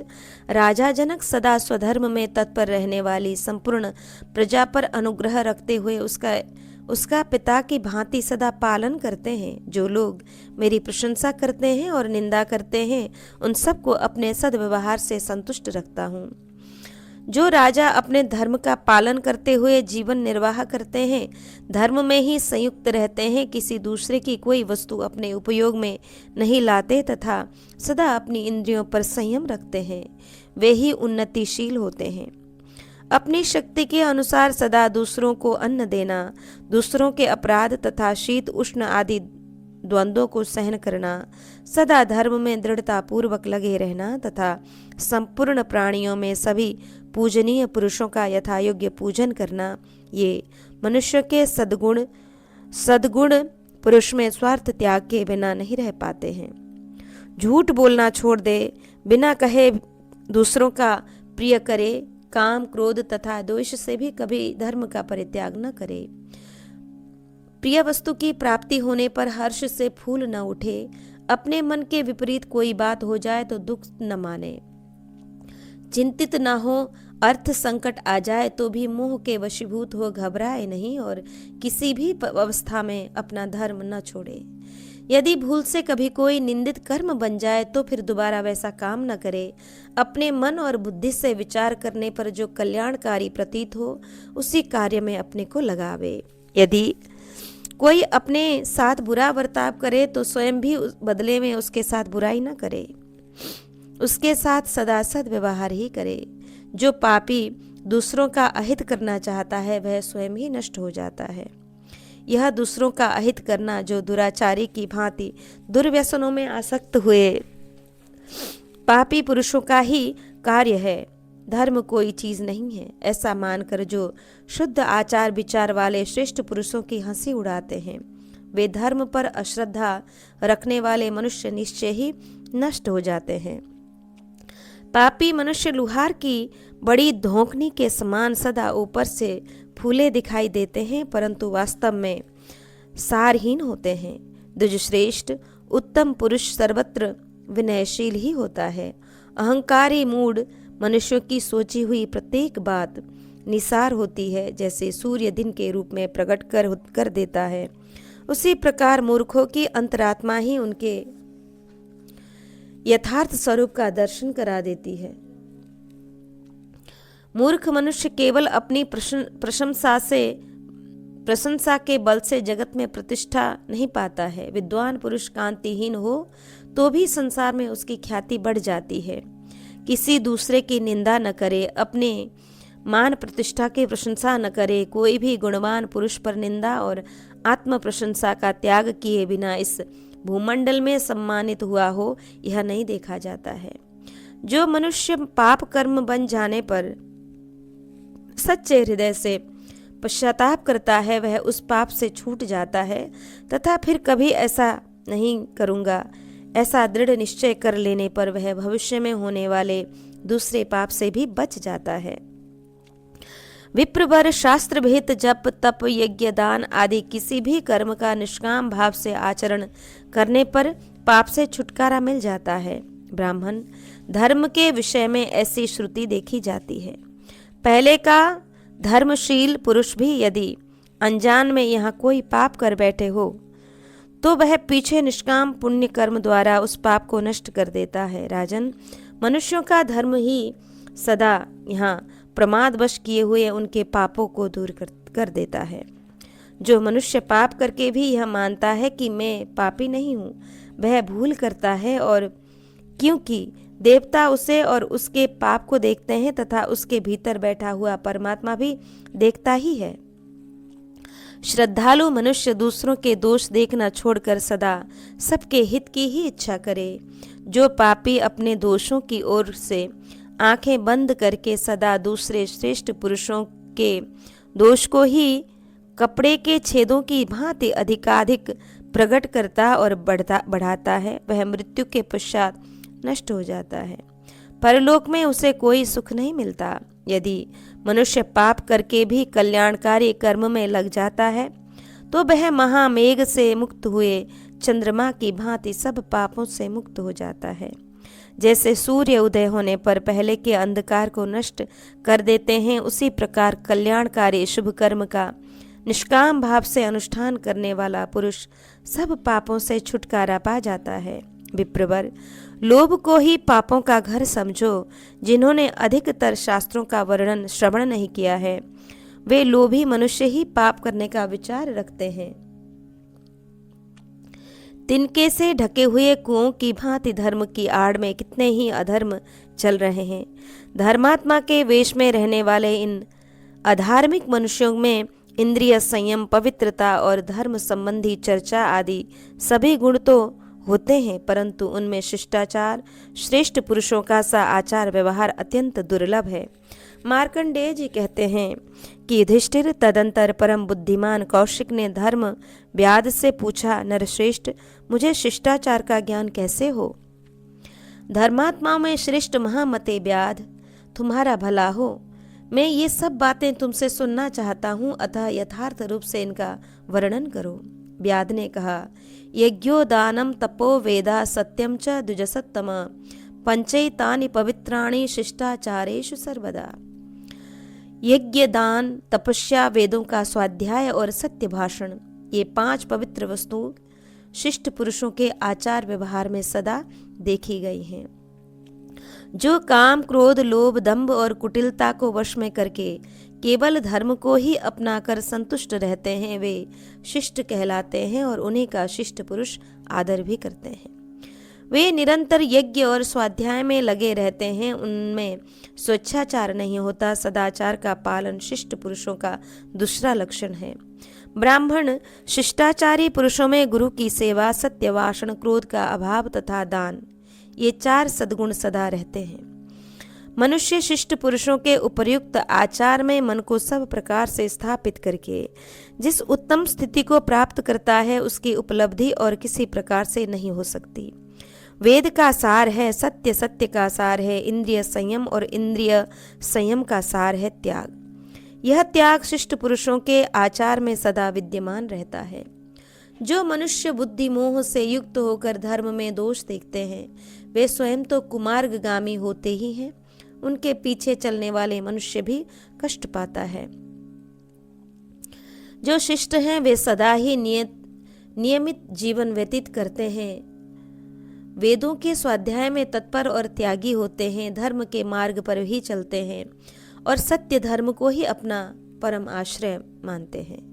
राजा जनक सदा स्वधर्म में तत्पर रहने वाली संपूर्ण प्रजा पर अनुग्रह रखते हुए उसका पिता की भांति सदा पालन करते हैं। जो लोग मेरी प्रशंसा करते हैं और निंदा करते हैं, उन सबको अपने सद्व्यवहार से संतुष्ट रखता हूँ। जो राजा अपने धर्म का पालन करते हुए जीवन निर्वाह करते हैं, धर्म में ही संयुक्त रहते हैं, किसी दूसरे की कोई वस्तु अपने उपयोग में नहीं लाते तथा सदा अपनी इंद्रियों पर संयम रखते हैं, वे ही उन्नतिशील होते हैं। अपनी शक्ति के अनुसार सदा दूसरों को अन्न देना, दूसरों के अपराध तथा शीत उष्ण आदि द्वंद्वों को सहन करना, सदा धर्म में दृढ़ता पूर्वक लगे रहना तथा संपूर्ण प्राणियों में सभी पूजनीय पुरुषों का यथायोग्य पूजन करना, ये मनुष्य के सद्गुण पुरुष में स्वार्थ त्याग के बिना नहीं रह पाते हैं। झूठ बोलना छोड़ दे, बिना कहे दूसरों का प्रिय करे, काम क्रोध तथा द्वेष से भी कभी धर्म का परित्याग न करे। प्रिय वस्तु की प्राप्ति होने पर हर्ष से फूल न उठे, अपने मन के विपरीत कोई बात हो जाए तो दुख न माने, चिंतित न हो, अर्थ संकट आ जाए तो भी मोह के वशीभूत हो घबराए नहीं और किसी भी अवस्था में अपना धर्म न छोड़े। यदि भूल से कभी कोई निंदित कर्म बन जाए तो फिर दोबारा वैसा काम न करे। अपने मन और बुद्धि से विचार करने पर जो कल्याणकारी प्रतीत हो, उसी कार्य में अपने को लगावे। यदि कोई अपने साथ बुरा बर्ताव करे तो स्वयं भी बदले में उसके साथ बुराई न करे, उसके साथ सदा सद्व्यवहार ही करे। जो पापी दूसरों का अहित करना चाहता है, वह स्वयं ही नष्ट हो जाता है। यह दूसरों का अहित करना जो दुराचारी की भांति दुर्व्यसनों में आसक्त हुए पापी पुरुषों का ही कार्य है। धर्म कोई चीज नहीं है, ऐसा मानकर जो शुद्ध आचार विचार वाले श्रेष्ठ पुरुषों की हंसी उड़ाते हैं, वे धर्म पर अश्रद्धा रखने वाले मनुष्य निश्चय ही नष्ट हो जाते हैं। पापी मनुष्य लुहार की बड़ी धोखनी के समान सदा ऊपर से फूले दिखाई देते हैं, परंतु वास्तव में सारहीन होते हैं। द्विजश्रेष्ठ उत्तम पुरुष सर्वत्र विनयशील ही होता है। अहंकारी मूढ़ मनुष्यों की सोची हुई प्रत्येक बात निसार होती है। जैसे सूर्य दिन के रूप में प्रकट कर देता है, उसी प्रकार मूर्खों की अंतरात्मा ही उनके यथार्थ स्वरूप का दर्शन करा देती है। मूर्ख मनुष्य केवल अपनी प्रशंसा के बल से जगत में प्रतिष्ठा नहीं पाता है। विद्वान पुरुष कांतिहीन हो तो भी संसार में उसकी ख्याति बढ़ जाती है। किसी दूसरे की निंदा न करे, अपने मान प्रतिष्ठा की प्रशंसा न करे। कोई भी गुणवान पुरुष पर निंदा और आत्म प्रशंसा का त्याग किए बिना इस भूमंडल में सम्मानित हुआ हो, यह नहीं देखा जाता है। जो मनुष्य पाप कर्म बन जाने पर सच्चे हृदय से पश्चाताप करता है, वह उस पाप से छूट जाता है तथा फिर कभी ऐसा नहीं करूँगा ऐसा दृढ़ निश्चय कर लेने पर वह भविष्य में होने वाले दूसरे पाप से भी बच जाता है। विप्रवर शास्त्र भेद जप तप यज्ञ दान आदि किसी भी कर्म का निष्काम भाव से आचरण करने पर पाप से छुटकारा मिल जाता है। ब्राह्मण धर्म के विषय में ऐसी श्रुति देखी जाती है। पहले का धर्मशील पुरुष भी यदि अनजान में यहाँ कोई पाप कर बैठे हो तो वह पीछे निष्काम पुण्य कर्म द्वारा उस पाप को नष्ट कर देता है। राजन, मनुष्यों का धर्म ही सदा यहाँ प्रमादवश किए हुए उनके पापों को दूर कर देता है। जो मनुष्य पाप करके भी यह मानता है कि मैं पापी नहीं हूँ, वह भूल करता है, और क्योंकि देवता उसे और उसके पाप को देखते हैं तथा उसके भीतर बैठा हुआ परमात्मा भी देखता ही है। श्रद्धालु मनुष्य दूसरों के दोष देखना छोड़कर सदा सबके हित की ही इच्छा करे। जो पापी अपने दोषों की ओर से आंखें बंद करके सदा दूसरे श्रेष्ठ पुरुषों के दोष को ही कपड़े के छेदों की भांति अधिकाधिक प्रकट करता और बढ़ाता है, वह मृत्यु के पश्चात नष्ट हो जाता है। परलोक में उसे कोई सुख नहीं मिलता। यदि मनुष्य पाप करके भी कल्याणकारी कर्म में लग जाता है तो वह महामेघ से मुक्त हुए चंद्रमा की भांति सब पापों से मुक्त हो जाता है। जैसे सूर्य उदय होने पर पहले के अंधकार को नष्ट कर देते हैं, उसी प्रकार कल्याणकारी शुभ कर्म का निष्काम भाव से अनुष्ठान करने वाला पुरुष सब पापों से छुटकारा पा जाता है। विप्रवर, लोभ को ही पापों का घर समझो। जिन्होंने अधिकतर शास्त्रों का वर्णन श्रवण नहीं किया है, वे लोभी मनुष्य ही पाप करने का विचार रखते हैं। तिनके से ढके हुए कुओं की भांति धर्म की आड़ में कितने ही अधर्म चल रहे हैं। धर्मात्मा के वेश में रहने वाले इन अधार्मिक मनुष्यों में इंद्रिय संयम, पवित्रता और धर्म संबंधी चर्चा आदि सभी गुण तो होते हैं, परंतु उनमें शिष्टाचार, श्रेष्ठ पुरुषों का सा आचार व्यवहार अत्यंत दुर्लभ है। मार्कंडेय जी कहते हैं कि युधिष्ठिर, तदंतर परम बुद्धिमान कौशिक ने धर्म व्याध से पूछा, नरश्रेष्ठ, मुझे शिष्टाचार का ज्ञान कैसे हो? धर्मात्मा में श्रेष्ठ महामते व्याध, तुम्हारा भला हो। मैं ये सब बातें तुमसे सुनना चाहता हूँ, अतः यथार्थ रूप से इनका वर्णन करो। व्याध ने कहा, यज्ञो दानम तपो वेदा सत्यम च द्विजसत्तम पंचैतानि पवित्राणि शिष्टाचारेषु सर्वदा। यज्ञ, दान, तपस्या, वेदों का स्वाध्याय और सत्य भाषण, ये 5 पवित्र वस्तु शिष्ट पुरुषों के आचार व्यवहार में सदा देखी गई हैं। जो काम, क्रोध, लोभ, दंभ और कुटिलता को वश में करके केवल धर्म को ही अपनाकर संतुष्ट रहते हैं, वे शिष्ट कहलाते हैं और उन्हीं का शिष्ट पुरुष आदर भी करते हैं। वे निरंतर यज्ञ और स्वाध्याय में लगे रहते हैं, उनमें स्वेच्छाचार नहीं होता। सदाचार का पालन शिष्ट पुरुषों का दूसरा लक्षण है। ब्राह्मण शिष्टाचारी पुरुषों में गुरु की सेवा, सत्य भाषण, क्रोध का अभाव तथा दान, ये 4 सद्गुण सदा रहते हैं। मनुष्य शिष्ट पुरुषों के उपर्युक्त आचार में मन को सब प्रकार से स्थापित करके जिस उत्तम स्थिति को प्राप्त करता है, उसकी उपलब्धि और किसी प्रकार से नहीं हो सकती। वेद का सार है सत्य, सत्य का सार है इंद्रिय संयम और इंद्रिय संयम का सार है त्याग। यह त्याग शिष्ट पुरुषों के आचार में सदा विद्यमान रहता है। जो मनुष्य बुद्धि मोह से युक्त होकर धर्म में दोष देखते हैं, वे स्वयं तो कुमार्गगामी होते ही हैं, उनके पीछे चलने वाले मनुष्य भी कष्ट पाता है। जो शिष्ट हैं, वे सदा ही नियमित जीवन व्यतीत करते हैं, वेदों के स्वाध्याय में तत्पर और त्यागी होते हैं, धर्म के मार्ग पर ही चलते हैं और सत्य धर्म को ही अपना परम आश्रय मानते हैं।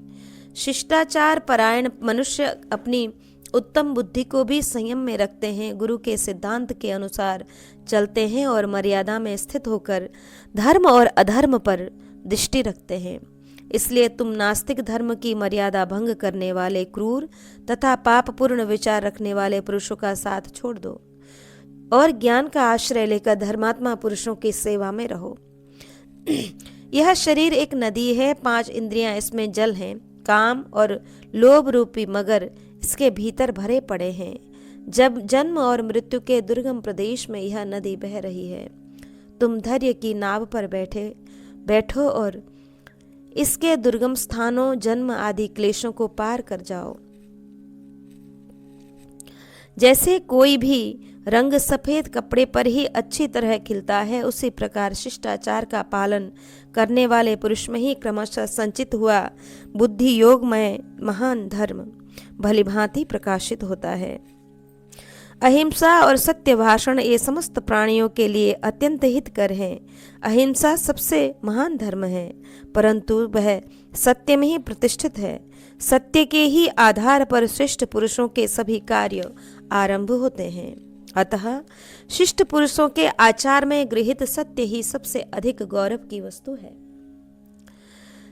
शिष्टाचार परायण मनुष्य अपनी उत्तम बुद्धि को भी संयम में रखते हैं, गुरु के सिद्धांत के अनुसार चलते हैं और मर्यादा में स्थित होकर धर्म और अधर्म पर दृष्टि रखते हैं। इसलिए तुम नास्तिक धर्म की मर्यादा भंग करने वाले, क्रूर तथा पापपूर्ण विचार रखने वाले पुरुषों का साथ छोड़ दो और ज्ञान का आश्रय लेकर धर्मात्मा पुरुषों की सेवा में रहो। यह शरीर एक नदी है, 5 इंद्रियां इसमें जल हैं, काम और लोभ रूपी मगर इसके भीतर भरे पड़े हैं। जब जन्म और मृत्यु के दुर्गम प्रदेश में यह नदी बह रही है, तुम धैर्य की नाव पर बैठो और इसके दुर्गम स्थानों, जन्म आदि क्लेशों को पार कर जाओ। जैसे कोई भी रंग सफेद कपड़े पर ही अच्छी तरह खिलता है, उसी प्रकार शिष्टाचार का पालन करने वाले पुरुष में ही क्रमशः संचित हुआ बुद्धि योगमय महान धर्म भलीभांति प्रकाशित होता है। अहिंसा और सत्य भाषण ये समस्त प्राणियों के लिए अत्यंत हितकर हैं। अहिंसा सबसे महान धर्म है, परंतु वह सत्य में ही प्रतिष्ठित है। सत्य के ही आधार पर श्रेष्ठ पुरुषों के सभी कार्य आरंभ होते हैं। अतः शिष्ट पुरुषों के आचार में गृहीत सत्य ही सबसे अधिक गौरव की वस्तु है।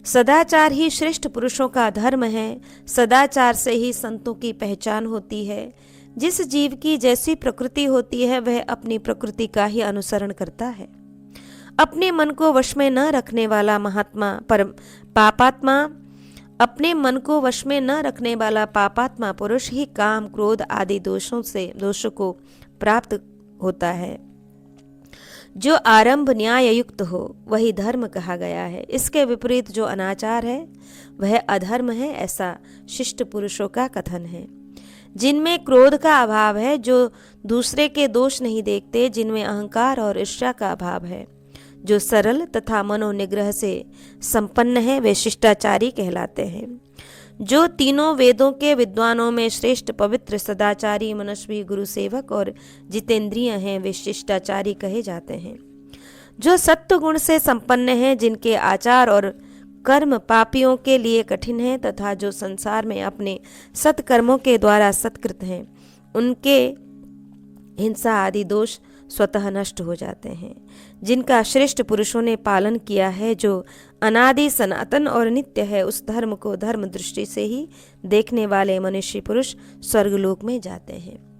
सदाचार ही श्रेष्ठ पुरुषों का धर्म है। सदाचार से ही संतों की पहचान होती है। जिस जीव की जैसी प्रकृति होती है, वह अपनी प्रकृति का ही अनुसरण करता है। अपने मन को वश में न रखने वाला पापात्मा पुरुष ही काम, क्रोध आदि दोषों को प्राप्त होता है। जो आरंभ न्याय युक्त हो वही धर्म कहा गया है। इसके विपरीत जो अनाचार है वह अधर्म है, ऐसा शिष्ट पुरुषों का कथन है। जिनमें क्रोध का अभाव है, जो दूसरे के दोष नहीं देखते, जिनमें अहंकार और ईर्ष्या का अभाव है, जो सरल तथा मनोनिग्रह से संपन्न है वे शिष्टाचारी कहलाते हैं। जो तीनों वेदों के विद्वानों में श्रेष्ठ, पवित्र, सदाचारी, मनस्वी, गुरु सेवक और जितेंद्रिय हैं वे शिष्टाचारी कहे जाते हैं। जो सत्व गुण से संपन्न हैं, जिनके आचार और कर्म पापियों के लिए कठिन हैं तथा जो संसार में अपने सत्कर्मों के द्वारा सत्कृत हैं, उनके हिंसा आदि दोष स्वतः नष्ट हो जाते हैं। जिनका श्रेष्ठ पुरुषों ने पालन किया है, जो अनादि, सनातन और नित्य है, उस धर्म को धर्म दृष्टि से ही देखने वाले मनुष्य पुरुष स्वर्गलोक में जाते हैं।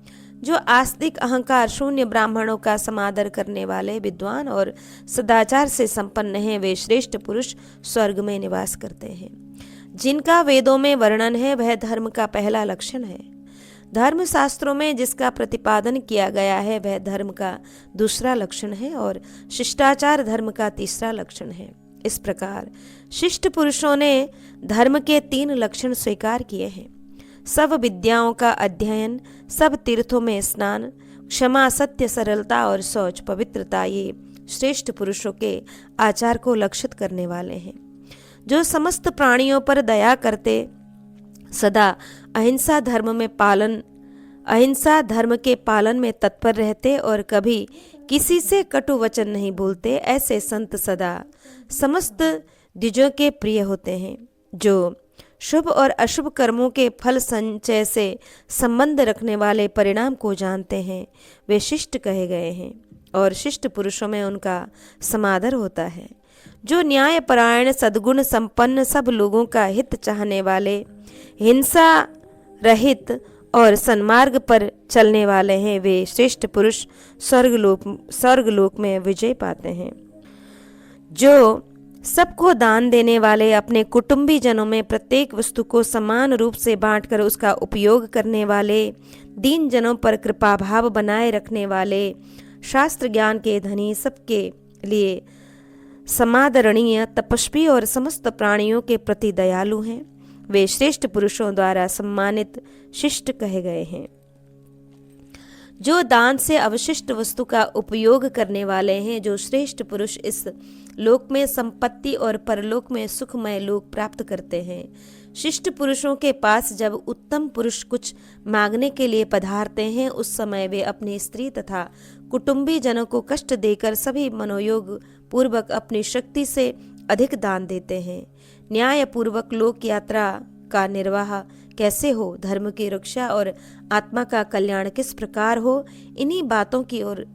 जो आस्तिक, अहंकार शून्य ब्राह्मणों का समादर करने वाले विद्वान और सदाचार से संपन्न हैं, वे श्रेष्ठ पुरुष स्वर्ग में निवास करते हैं। जिनका वेदों में वर्णन है वह धर्म का पहला लक्षण है। धर्म शास्त्रों में जिसका प्रतिपादन किया गया है वह धर्म का दूसरा लक्षण है और शिष्टाचार धर्म का तीसरा लक्षण है। इस प्रकार शिष्ट पुरुषों ने धर्म के 3 लक्षण स्वीकार किए हैं। सब विद्याओं का अध्ययन, सब तीर्थों में स्नान, क्षमा, सत्य, सरलता और शौच, पवित्रता, ये श्रेष्ठ पुरुषों के आचार को लक्षित करने वाले हैं। जो समस्त प्राणियों पर दया करते, सदा अहिंसा धर्म के पालन में तत्पर रहते और कभी किसी से कटु वचन नहीं बोलते, ऐसे संत सदा समस्त द्विजों के प्रिय होते हैं। जो शुभ और अशुभ कर्मों के फल संचय से संबंध रखने वाले परिणाम को जानते हैं, वे शिष्ट कहे गए हैं और शिष्ट पुरुषों में उनका समादर होता है। जो न्यायपरायण, सद्गुण संपन्न, सब लोगों का हित चाहने वाले, हिंसा रहित और सन्मार्ग पर चलने वाले हैं, वे श्रेष्ठ पुरुष स्वर्गलोक में विजय पाते हैं। जो सबको दान देने वाले, अपने कुटुंबी जनों में प्रत्येक वस्तु को समान रूप से बांटकर उसका उपयोग करने वाले, दीन जनों पर कृपा भाव बनाए रखने वाले, शास्त्र ज्ञान के धनी, सबके लिए समादरणीय, तपस्वी और समस्त प्राणियों के प्रति दयालु हैं, वे श्रेष्ठ पुरुषों द्वारा सम्मानित शिष्ट कहे गए हैं। जो दान से अवशिष्ट वस्तु का उपयोग करने वाले हैं, जो श्रेष्ठ पुरुष इस लोक में संपत्ति और परलोक में सुखमय लोक प्राप्त करते हैं। शिष्ट पुरुषों के पास जब उत्तम पुरुष कुछ मांगने के लिए पधारते हैं, उस समय वे अपनी स्त्री तथा कुटुंबी जनों को कष्ट देकर सभी मनोयोग पूर्वक अपनी शक्ति से अधिक दान देते हैं। न्याय पूर्वक लोक यात्रा का निर्वाह कैसे हो, धर्म की रक्षा और आत्मा का कल्याण किस प्रकार हो, इन्हीं बातों की ओर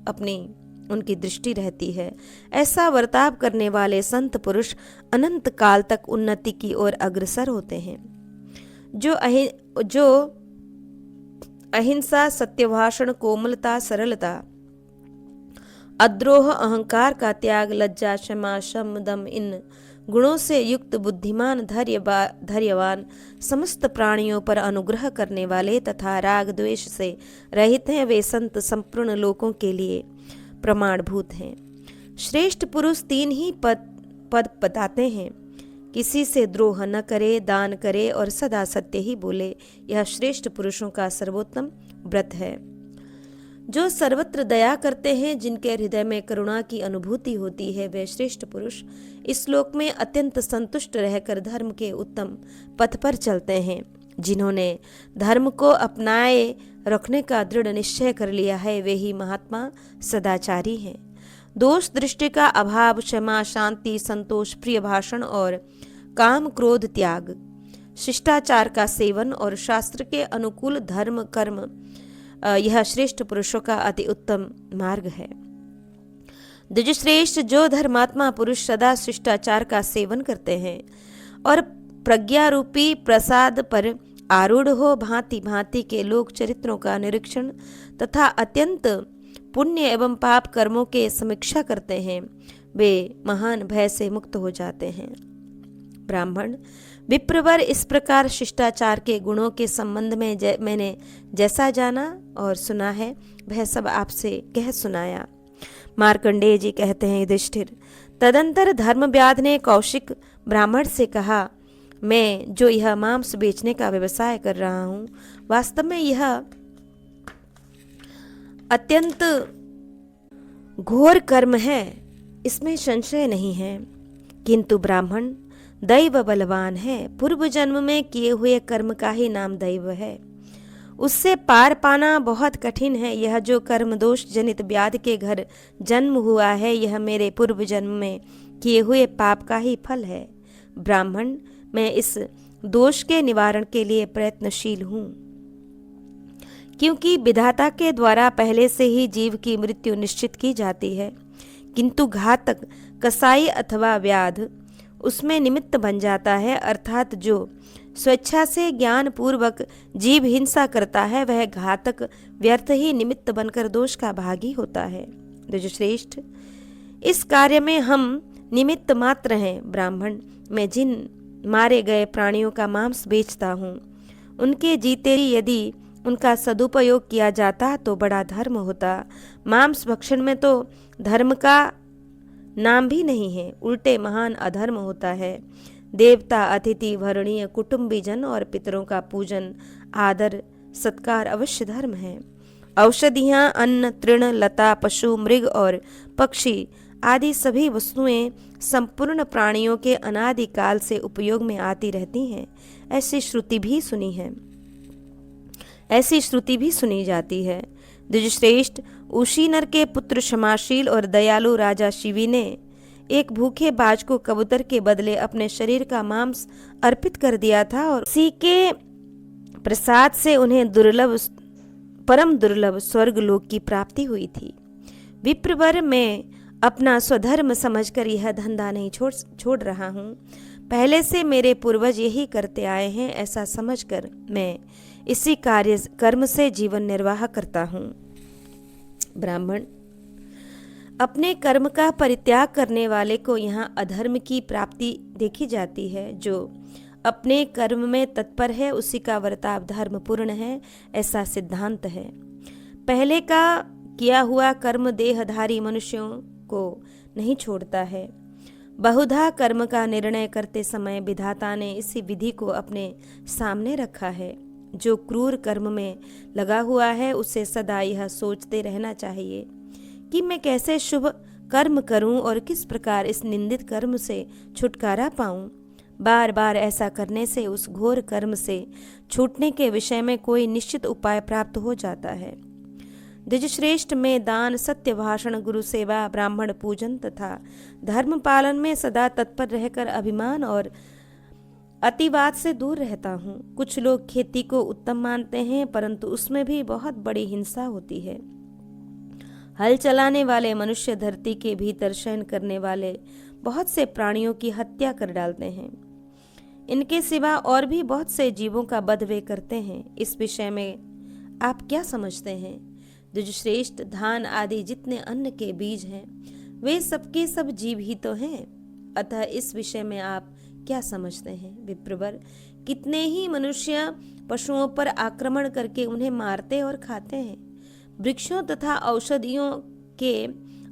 उनकी दृष्टि रहती है। ऐसा वर्ताव करने वाले संत पुरुष अनंत काल तक उन्नति की ओर अग्रसर होते हैं। जो अहिंसा, सत्यभाषण, कोमलता, सरलता, अद्रोह, अहंकार का त्याग, लज्जा, क्षमा, शम, दम, इन गुणों से युक्त, बुद्धिमान, धैर्यवान, समस्त प्राणियों पर अनुग्रह करने वाले तथा राग द्वेष से रहित हैं, वे संत संपूर्ण लोकों के लिए प्रमाणभूत हैं। श्रेष्ठ पुरुष 3 ही पद बताते हैं। किसी से द्रोह न करे, दान करे और सदा सत्य ही बोले, यह श्रेष्ठ पुरुषों का सर्वोत्तम व्रत है। जो सर्वत्र दया करते हैं, जिनके हृदय में करुणा की अनुभूति होती है, वे श्रेष्ठ पुरुष इस लोक में अत्यंत संतुष्ट रहकर धर्म के उत्तम पथ पर चलते हैं। जिन्होंने धर्म को अपनाए रखने का दृढ़ निश्चय कर लिया है, वे ही महात्मा सदाचारी हैं। दोष दृष्टि का अभाव, क्षमा, शांति, संतोष, प्रिय भाषण और काम क्रोध त्याग, शिष्टाचार का सेवन और शास्त्र के अनुकूल धर्म कर्म, यह श्रेष्ठ पुरुषों का अति उत्तम मार्ग है। द्विजश्रेष्ठ जो धर्मात्मा पुरुष सदा शिष्टाचार का सेवन करते हैं और प्रज्ञा रूपी प्रसाद पर आरूढ़ हो भांति भांति के लोक चरित्रों का निरीक्षण तथा अत्यंत पुण्य एवं पाप कर्मों के समीक्षा करते हैं, वे महान भय से मुक्त हो जाते हैं। ब्राह्मण विप्रवर इस प्रकार शिष्टाचार के गुणों के संबंध में मैंने जैसा जाना और सुना है वह सब आपसे कह सुनाया। मार्कंडेय जी कहते हैं, युधिष्ठिर, तदंतर धर्मव्याध ने कौशिक ब्राह्मण से कहा, मैं जो यह मांस बेचने का व्यवसाय कर रहा हूँ, वास्तव में यह अत्यंत घोर कर्म है। इसमें संशय नहीं है। किंतु ब्राह्मण दैव बलवान है। पूर्व जन्म में किए हुए कर्म का ही नाम दैव है। उससे पार पाना बहुत कठिन है। यह जो कर्म दोष जनित व्याधि के घर जन्म हुआ है, यह मेरे पूर्व जन्म में किए हुए पाप का ही फल है। ब्राह्मण, मैं इस दोष के निवारण के लिए प्रयत्नशील हूँ, क्योंकि विधाता के द्वारा पहले से ही जीव की मृत्यु निश्चित की जाती है। किंतु घातक कसाई अथवा व्याध उसमें निमित्त बन जाता है, अर्थात जो स्वेच्छा से ज्ञान पूर्वक जीव हिंसा करता है, वह घातक व्यर्थ ही निमित्त बनकर दोष का भागी होता है। द्विजश्रेष्ठ, इस कार्य में हम निमित्त मात्र हैं। ब्राह्मण, मैं जिन मारे गए प्राणियों का मांस बेचता हूँ, उनके जीते ही यदि उनका सदुपयोग किया जाता तो बड़ा धर्म होता। मांस भक्षण में तो धर्म का नाम भी नहीं है, उल्टे महान अधर्म होता है। देवता, अतिथि, वरणीय, कुटुंबीजन और पितरों का पूजन, आदर, सत्कार अवश्य धर्म है। औषधियाँ, अन्न, तृण, लता, पशु, मृग और पक्षी आदि सभी वस्तुएं संपूर्ण प्राणियों के अनादिकाल से उपयोग में आती रहती हैं। ऐसी श्रुति भी सुनी जाती है। द्विजश्रेष्ठ, उशीनर के पुत्र क्षमाशील और दयालु राजा शिवी ने एक भूखे बाज को कबूतर के बदले अपने शरीर का मांस अर्पित कर दिया था, और इसी के प्रसाद से उन्हें परम दुर्लभ स्वर्ग लोक की प्राप्ति हुई थी। विप्रवर, मैं अपना स्वधर्म समझकर यह धंधा नहीं छोड़ रहा हूँ। पहले से मेरे पूर्वज यही करते आए हैं, ऐसा समझकर मैं इसी कार्य कर्म से जीवन निर्वाह करता हूँ। ब्राह्मण, अपने कर्म का परित्याग करने वाले को यहाँ अधर्म की प्राप्ति देखी जाती है। जो अपने कर्म में तत्पर है, उसी का वर्ताव धर्मपूर्ण है, ऐसा सिद्धांत है। पहले का किया हुआ कर्म देहधारी मनुष्यों को नहीं छोड़ता है। बहुधा कर्म का निर्णय करते समय विधाता ने इसी विधि को अपने सामने रखा है। जो क्रूर कर्म में लगा हुआ है, उसे सदा यह सोचते रहना चाहिए कि मैं कैसे शुभ कर्म करूं और किस प्रकार इस निंदित कर्म से छुटकारा पाऊं। बार बार ऐसा करने से उस घोर कर्म से छूटने के विषय में कोई निश्चित उपाय प्राप्त हो जाता है। द्विजश्रेष्ठ, में दान, सत्य भाषण, गुरु सेवा, ब्राह्मण पूजन तथा धर्म पालन में सदा तत्पर रहकर अभिमान और अतिवाद से दूर रहता हूँ। कुछ लोग खेती को उत्तम मानते हैं, परंतु उसमें भी बहुत बड़ी हिंसा होती है। हल चलाने वाले मनुष्य धरती के भीतर शयन करने वाले बहुत से प्राणियों की हत्या कर डालते हैं। इनके सिवा और भी बहुत से जीवों का वध वे करते हैं। इस विषय में आप क्या समझते हैं? द्विजश्रेष्ठ, धान आदि जितने अन्न के बीज हैं, वे सबके सब जीव ही तो हैं। अतः इस विषय में आप क्या समझते हैं? विप्रवर, कितने ही मनुष्य पशुओं पर आक्रमण करके उन्हें मारते और खाते हैं। वृक्षों तथा औषधियों के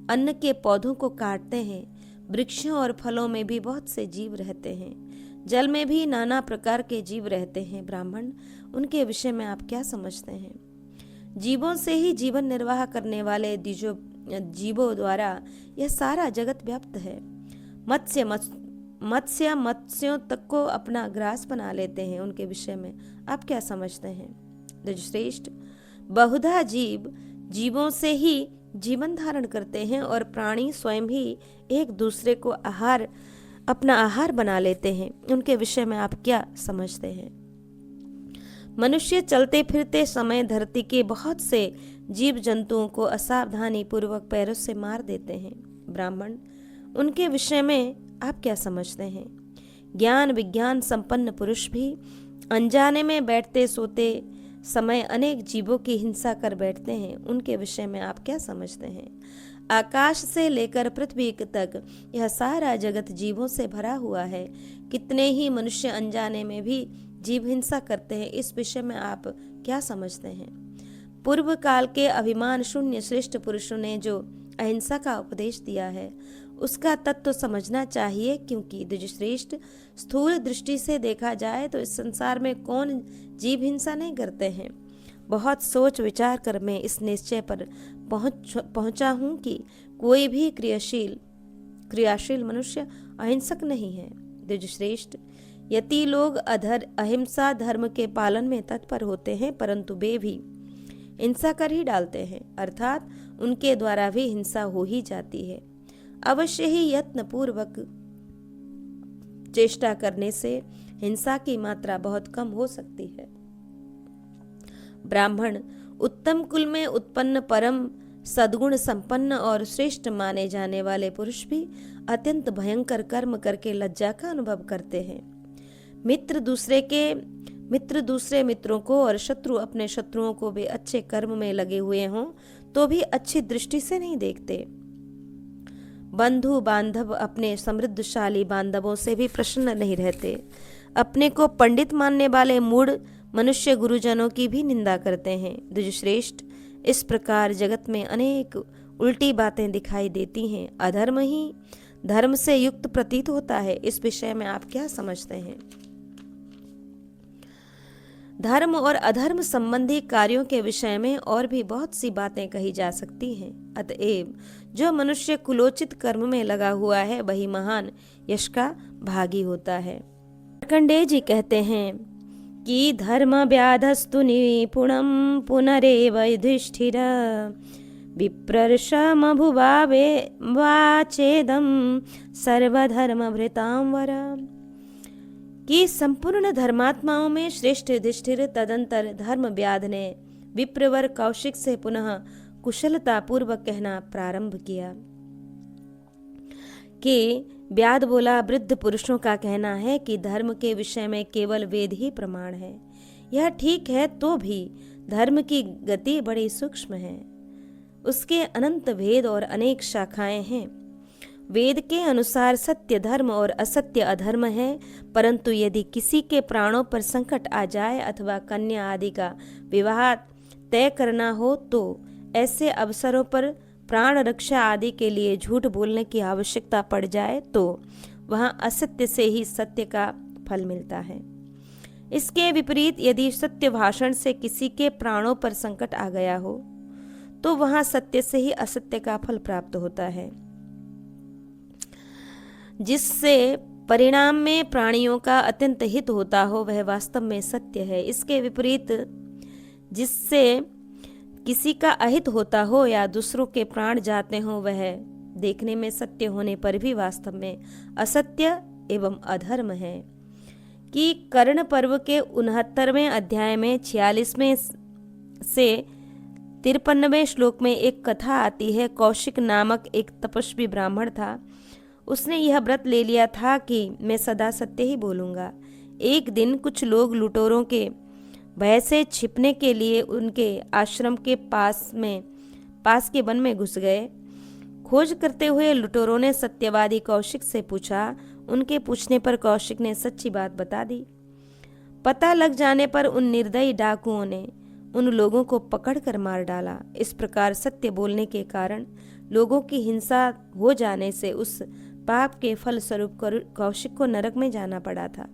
अन्न के पौधों को काटते हैं। वृक्षों और फलों में भी बहुत से जीव रहते हैं। जल में भी नाना प्रकार के जीव रहते हैं। ब्राह्मण, उनके विषय में आप क्या समझते हैं? जीवों से ही जीवन निर्वाह करने वाले जीवों द्वारा यह सारा जगत व्याप्त है। मत्स्यों तक को अपना ग्रास बना लेते हैं। उनके विषय में आप क्या समझते हैं? द्विजश्रेष्ठ, बहुधा जीवों से ही जीवन धारण करते हैं और प्राणी स्वयं ही एक दूसरे को अपना आहार बना लेते हैं। उनके विषय में आप क्या समझते हैं? मनुष्य चलते फिरते समय धरती के बहुत से जीव जंतुओं को असावधानी पूर्वक पैरों से मार देते हैं। ब्राह्मण, उनके विषय में आप क्या समझते हैं? ज्ञान विज्ञान संपन्न पुरुष भी अनजाने में बैठते सोते समय अनेक जीवों की हिंसा कर बैठते हैं। उनके विषय में आप क्या समझते हैं? आकाश से लेकर पृथ्वी तक यह सारा जगत जीवों से भरा हुआ है। कितने ही मनुष्य अनजाने में भी जीव हिंसा करते हैं। इस विषय में आप क्या समझते हैं? पूर्व काल के अभिमान शून्य श्रेष्ठ पुरुषों ने जो अहिंसा का उपदेश दिया है, उसका तत्व समझना चाहिए, क्योंकि द्विजश्रेष्ठ, स्थूल दृष्टि से देखा जाए तो इस संसार में कौन जीव हिंसा नहीं करते हैं। बहुत सोच विचार कर मैं इस निश्चय पर पहुंचा हूं कि कोई भी क्रियाशील क्रियाशील मनुष्य अहिंसक नहीं है। द्विजश्रेष्ठ, यति लोग अहिंसा धर्म के पालन में तत्पर होते हैं, परंतु वे भी हिंसा कर ही डालते हैं, अर्थात उनके द्वारा भी हिंसा हो ही जाती है। अवश्य ही यत्न पूर्वक चेष्टा करने से हिंसा की मात्रा बहुत कम हो सकती है। ब्राह्मण उत्तम कुल में उत्पन्न परम सद्गुण संपन्न और श्रेष्ठ माने जाने वाले पुरुष भी अत्यंत भयंकर कर्म करके लज्जा का अनुभव करते हैं। मित्र दूसरे मित्रों को और शत्रु अपने शत्रुओं को भी अच्छे कर्म में लगे हुए हों तो भी अच्छी दृष्टि से नहीं देखते। बंधु बांधव अपने समृद्धशाली बांधवों से भी प्रसन्न नहीं रहते। अपने को पंडित मानने वाले मूढ़ मनुष्य गुरुजनों की भी निंदा करते हैं। द्विजश्रेष्ठ, इस प्रकार जगत में अनेक उल्टी बातें दिखाई देती हैं। अधर्म ही धर्म से युक्त प्रतीत होता है। इस विषय में आप क्या समझते हैं? धर्म और अधर्म संबंधी कार्यों के विषय में और भी बहुत सी बातें कही जा सकती हैं। अतएव जो मनुष्य कुलोचित कर्म में लगा हुआ है वही महान यश का भागी होता है। मार्कंडेय जी कहते हैं कि धर्म व्याधस्तु निपुणम पुनरेव युधिष्ठिर विप्रर्षमभुवावे वाचेदम सर्वधर्म भृतांवर, कि संपूर्ण धर्मात्माओं में श्रेष्ठ युधिष्ठिर तदंतर धर्म व्याध ने विप्रवर कौशिक से पुनः कुशलता पूर्वक कहना प्रारंभ किया। कि व्याध बोला, वृद्ध पुरुषों का कहना है कि धर्म के विषय में केवल वेद ही प्रमाण है। यह ठीक है, तो भी धर्म की गति बड़ी सूक्ष्म है। उसके अनंत भेद और अनेक शाखाएं हैं। वेद के अनुसार सत्य धर्म और असत्य अधर्म है, परंतु यदि किसी के प्राणों पर संकट आ जाए अथवा कन्या आदि का विवाह तय करना हो तो ऐसे अवसरों पर प्राण रक्षा आदि के लिए झूठ बोलने की आवश्यकता पड़ जाए तो वहां असत्य से ही सत्य का फल मिलता है। इसके विपरीत यदि सत्य भाषण से किसी के प्राणों पर संकट आ गया हो तो वहां सत्य से ही असत्य का फल प्राप्त होता है, जिससे परिणाम में प्राणियों का अत्यंत हित होता हो वह वास्तव में सत्य है। इसके विपरीत जिससे किसी का अहित होता हो या दूसरों के प्राण जाते हो वह देखने में सत्य होने पर भी वास्तव में असत्य एवं अधर्म है। कि कर्ण पर्व के 69वें अध्याय में 46वें से 53वें श्लोक में एक कथा आती है। कौशिक नामक एक तपस्वी ब्राह्मण था। उसने यह व्रत ले लिया था कि मैं सदा सत्य ही बोलूँगा। एक दिन कुछ लोग लुटेरों के भय से छिपने के लिए उनके आश्रम के पास के वन में घुस गए। खोज करते हुए लुटेरों ने सत्यवादी कौशिक से पूछा। उनके पूछने पर कौशिक ने सच्ची बात बता दी। पता लग जाने पर उन निर्दयी डाकुओं ने उन लोगों को पकड़कर मार डाला। इस प्रकार सत्य बोलने के कारण लोगों की हिंसा हो जाने से उस पाप के फल स्वरूप कौशिक को नरक में जाना पड़ा था।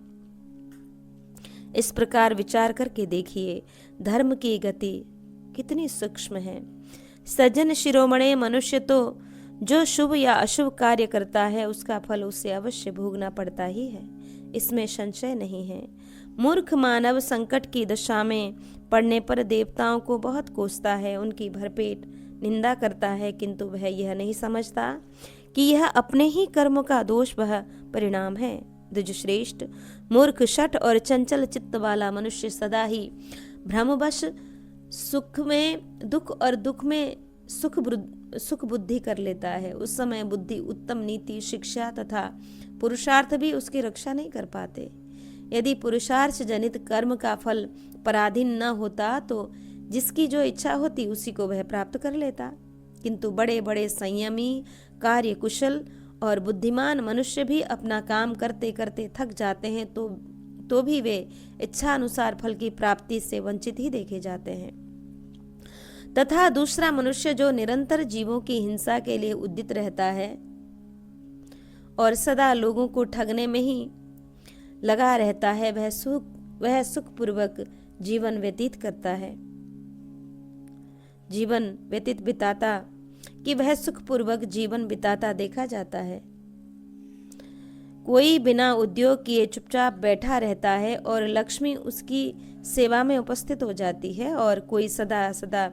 इस प्रकार विचार करके देखिए धर्म की गति कितनी सूक्ष्म है। सज्जन शिरोमणि मनुष्य तो जो शुभ या अशुभ कार्य करता है उसका फल उसे अवश्य भोगना पड़ता ही है, इसमें संशय नहीं है। मूर्ख मानव संकट की दशा में पड़ने पर देवताओं को बहुत कोसता है, उनकी भरपेट निंदा करता है, किंतु वह यह नहीं समझता कि यह अपने ही कर्म का दोष वह परिणाम है। द्विजश्रेष्ठ, मूर्ख शठ और चंचल चित्त वाला मनुष्य सदा ही भ्रमवश सुख में दुख और दुख में सुख बुद्धि कर लेता है। उस समय बुद्धि, उत्तम नीति, शिक्षा तथा पुरुषार्थ भी उसकी रक्षा नहीं कर पाते। यदि पुरुषार्थ जनित कर्म का फल पराधीन न होता तो जिसकी जो इच्छा होती उसी को वह प्राप्त कर लेता, किंतु बड़े बड़े संयमी, कार्य कुशल और बुद्धिमान मनुष्य भी अपना काम करते करते थक जाते हैं तो भी वे इच्छा अनुसार फल की प्राप्ति से वंचित ही देखे जाते हैं। तथा दूसरा मनुष्य जो निरंतर जीवों की हिंसा के लिए उद्यत रहता है और सदा लोगों को ठगने में ही लगा रहता है, वह सुखपूर्वक जीवन व्यतीत करता है, वह सुखपूर्वक जीवन बिताता देखा जाता है। कोई बिना उद्योग किए चुपचाप बैठा रहता है और लक्ष्मी उसकी सेवा में उपस्थित हो जाती है, और कोई सदा सदा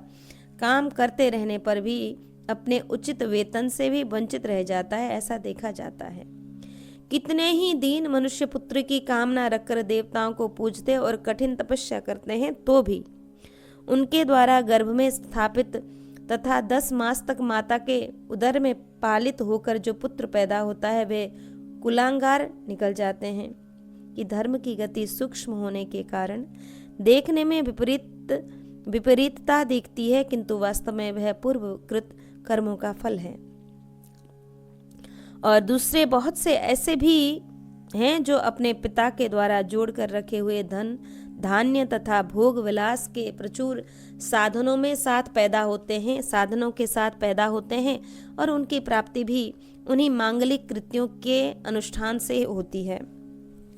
काम करते रहने पर भी अपने उचित वेतन से भी वंचित रह जाता है, ऐसा देखा जाता है। कितने ही दीन मनुष्य पुत्र की कामना रखकर देवताओं को पूजते और कठिन तपस्या करते हैं, तो भी उनके द्वारा गर्भ में स्थापित तथा 10 मास तक माता के उदर में पालित होकर जो पुत्र पैदा होता है वे कुलांगार निकल जाते हैं। कि धर्म की गति सूक्ष्म होने के कारण देखने में विपरीतता दिखती है, किंतु वास्तव में वह पूर्वकृत कर्मों का फल है। और दूसरे बहुत से ऐसे भी हैं जो अपने पिता के द्वारा जोड़ कर रखे हुए धन धान्य तथा भोग विलास के प्रचुर साधनों के साथ पैदा होते हैं और उनकी प्राप्ति भी उन्हीं मांगलिक कृत्यों के अनुष्ठान से होती है।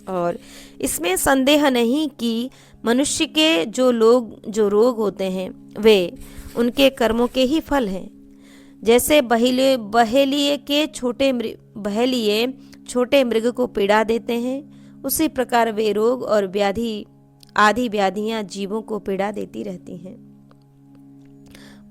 और इसमें संदेह नहीं कि मनुष्य के जो रोग होते हैं वे उनके कर्मों के ही फल हैं। जैसे बहेलिए छोटे मृग को पीड़ा देते हैं, उसी प्रकार वे रोग और आदि व्याधियां जीवों को पीड़ा देती रहती हैं।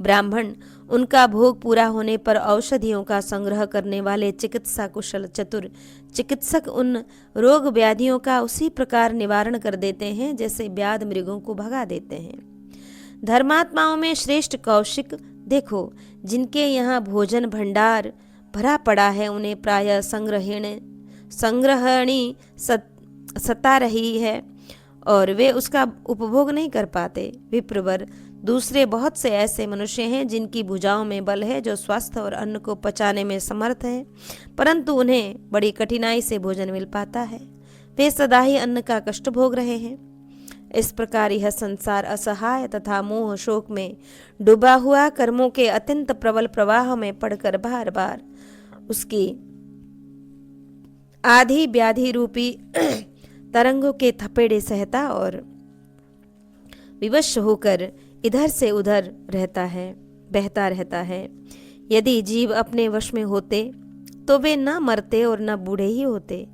ब्राह्मण उनका भोग पूरा होने पर औषधियों का संग्रह करने वाले चिकित्सा कुशल चतुर चिकित्सक उन रोग व्याधियों का उसी प्रकार निवारण कर देते हैं जैसे व्याध मृगों को भगा देते हैं। धर्मात्माओं में श्रेष्ठ कौशिक देखो, जिनके यहाँ भोजन भंडार भरा पड़ा है, उन्हें प्रायः संग्रहणी सता रही है और वे उसका उपभोग नहीं कर पाते। विप्रवर दूसरे बहुत से ऐसे मनुष्य हैं जिनकी भुजाओं में बल है, जो स्वास्थ्य और अन्न को पचाने में समर्थ है, परंतु उन्हें बड़ी कठिनाई से भोजन मिल पाता है। वे सदा ही अन्न का कष्ट भोग रहे हैं। इस प्रकार यह संसार असहाय तथा मोह शोक में डूबा हुआ कर्मों के अत्यंत प्रबल प्रवाह में पड़कर बार बार उसकी आधी व्याधि रूपी तरंगों के थपेड़े सहता और विवश होकर इधर से उधर बहता रहता है। यदि जीव अपने वश में होते तो वे न मरते और न बूढ़े ही होते।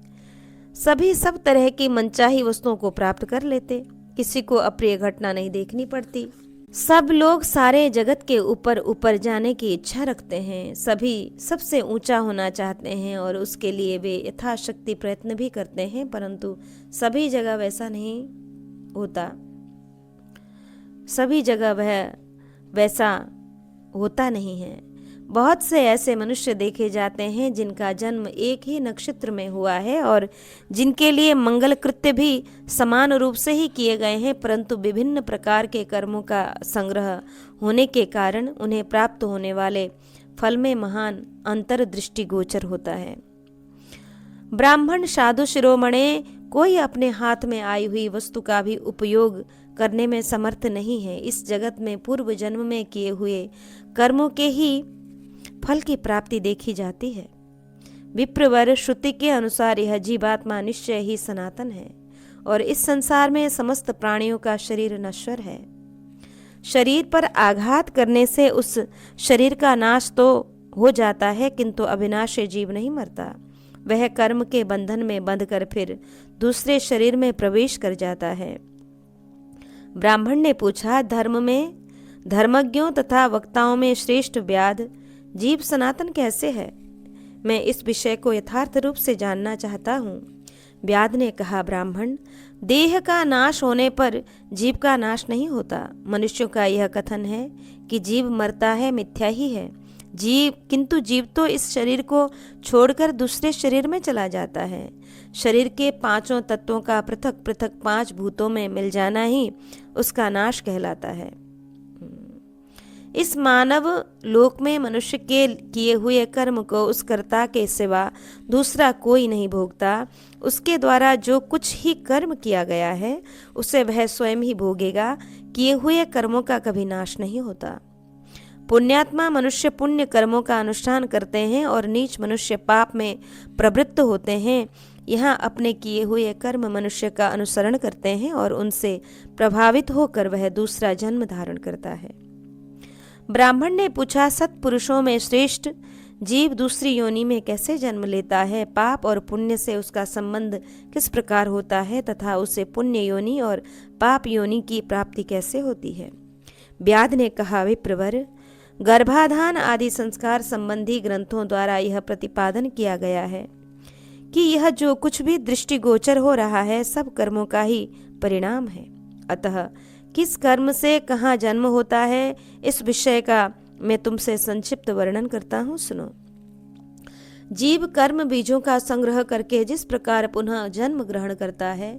सभी सब तरह की मनचाही वस्तुओं को प्राप्त कर लेते, किसी को अप्रिय घटना नहीं देखनी पड़ती। सब लोग सारे जगत के ऊपर जाने की इच्छा रखते हैं, सभी सबसे ऊंचा होना चाहते हैं और उसके लिए वे यथाशक्ति प्रयत्न भी करते हैं, परंतु सभी जगह वैसा नहीं होता। सभी जगह वह वैसा होता नहीं है। बहुत से ऐसे मनुष्य देखे जाते हैं जिनका जन्म एक ही नक्षत्र में हुआ है और जिनके लिए मंगल कृत्य भी समान रूप से ही किए गए हैं, परंतु विभिन्न प्रकार के कर्मों का संग्रह होने के कारण उन्हें प्राप्त होने वाले फल में महान अंतर दृष्टिगोचर होता है। ब्राह्मण साधु शिरोमणे कोई अपने हाथ में आई हुई वस्तु का भी उपयोग करने में समर्थ नहीं है। इस जगत में पूर्व जन्म में किए हुए कर्मों के ही फल की प्राप्ति देखी जाती है। विप्रवर श्रुति के अनुसार यह जीवात्मा निश्चय ही सनातन है और इस संसार में समस्त प्राणियों का शरीर नश्वर है। शरीर पर आघात करने से उस शरीर का नाश तो हो जाता है, किंतु अविनाशी जीव नहीं मरता। वह कर्म के बंधन में बंधकर फिर दूसरे शरीर में प्रवेश कर जाता है। ब्राह्मण ने पूछा, धर्म में धर्मज्ञों तथा वक्ताओं में श्रेष्ठ व्याध जीव सनातन कैसे है? मैं इस विषय को यथार्थ रूप से जानना चाहता हूँ। व्याध ने कहा, ब्राह्मण, देह का नाश होने पर जीव का नाश नहीं होता। मनुष्यों का यह कथन है कि जीव मरता है, मिथ्या ही है। किंतु जीव तो इस शरीर को छोड़कर दूसरे शरीर में चला जाता है। शरीर के पांचों तत्वों का पृथक पृथक 5 भूतों में मिल जाना ही उसका नाश कहलाता है। इस मानव लोक में मनुष्य के किए हुए कर्म को उस कर्ता के सिवा दूसरा कोई नहीं भोगता। उसके द्वारा जो कुछ ही कर्म किया गया है उसे वह स्वयं ही भोगेगा। किए हुए कर्मों का कभी नाश नहीं होता। पुण्यात्मा मनुष्य पुण्य कर्मों का अनुष्ठान करते हैं और नीच मनुष्य पाप में प्रवृत्त होते हैं। यहाँ अपने किए हुए कर्म मनुष्य का अनुसरण करते हैं और उनसे प्रभावित होकर वह दूसरा जन्म धारण करता है। ब्राह्मण ने पूछा, सत्पुरुषों में श्रेष्ठ जीव दूसरी योनि में कैसे जन्म लेता है, पाप और पुण्य से उसका संबंध किस प्रकार होता है तथा उसे पुण्य योनि और पाप योनि की प्राप्ति कैसे होती है। व्याध ने कहा, विप्रवर, गर्भाधान आदि संस्कार संबंधी ग्रंथों द्वारा यह प्रतिपादन किया गया है कि यह जो कुछ भी दृष्टिगोचर हो रहा है सब कर्मों का ही परिणाम है। अतः किस कर्म से कहाँ जन्म होता है, इस विषय का मैं तुमसे संक्षिप्त वर्णन करता हूँ, सुनो। जीव कर्म बीजों का संग्रह करके जिस प्रकार पुनः जन्म ग्रहण करता है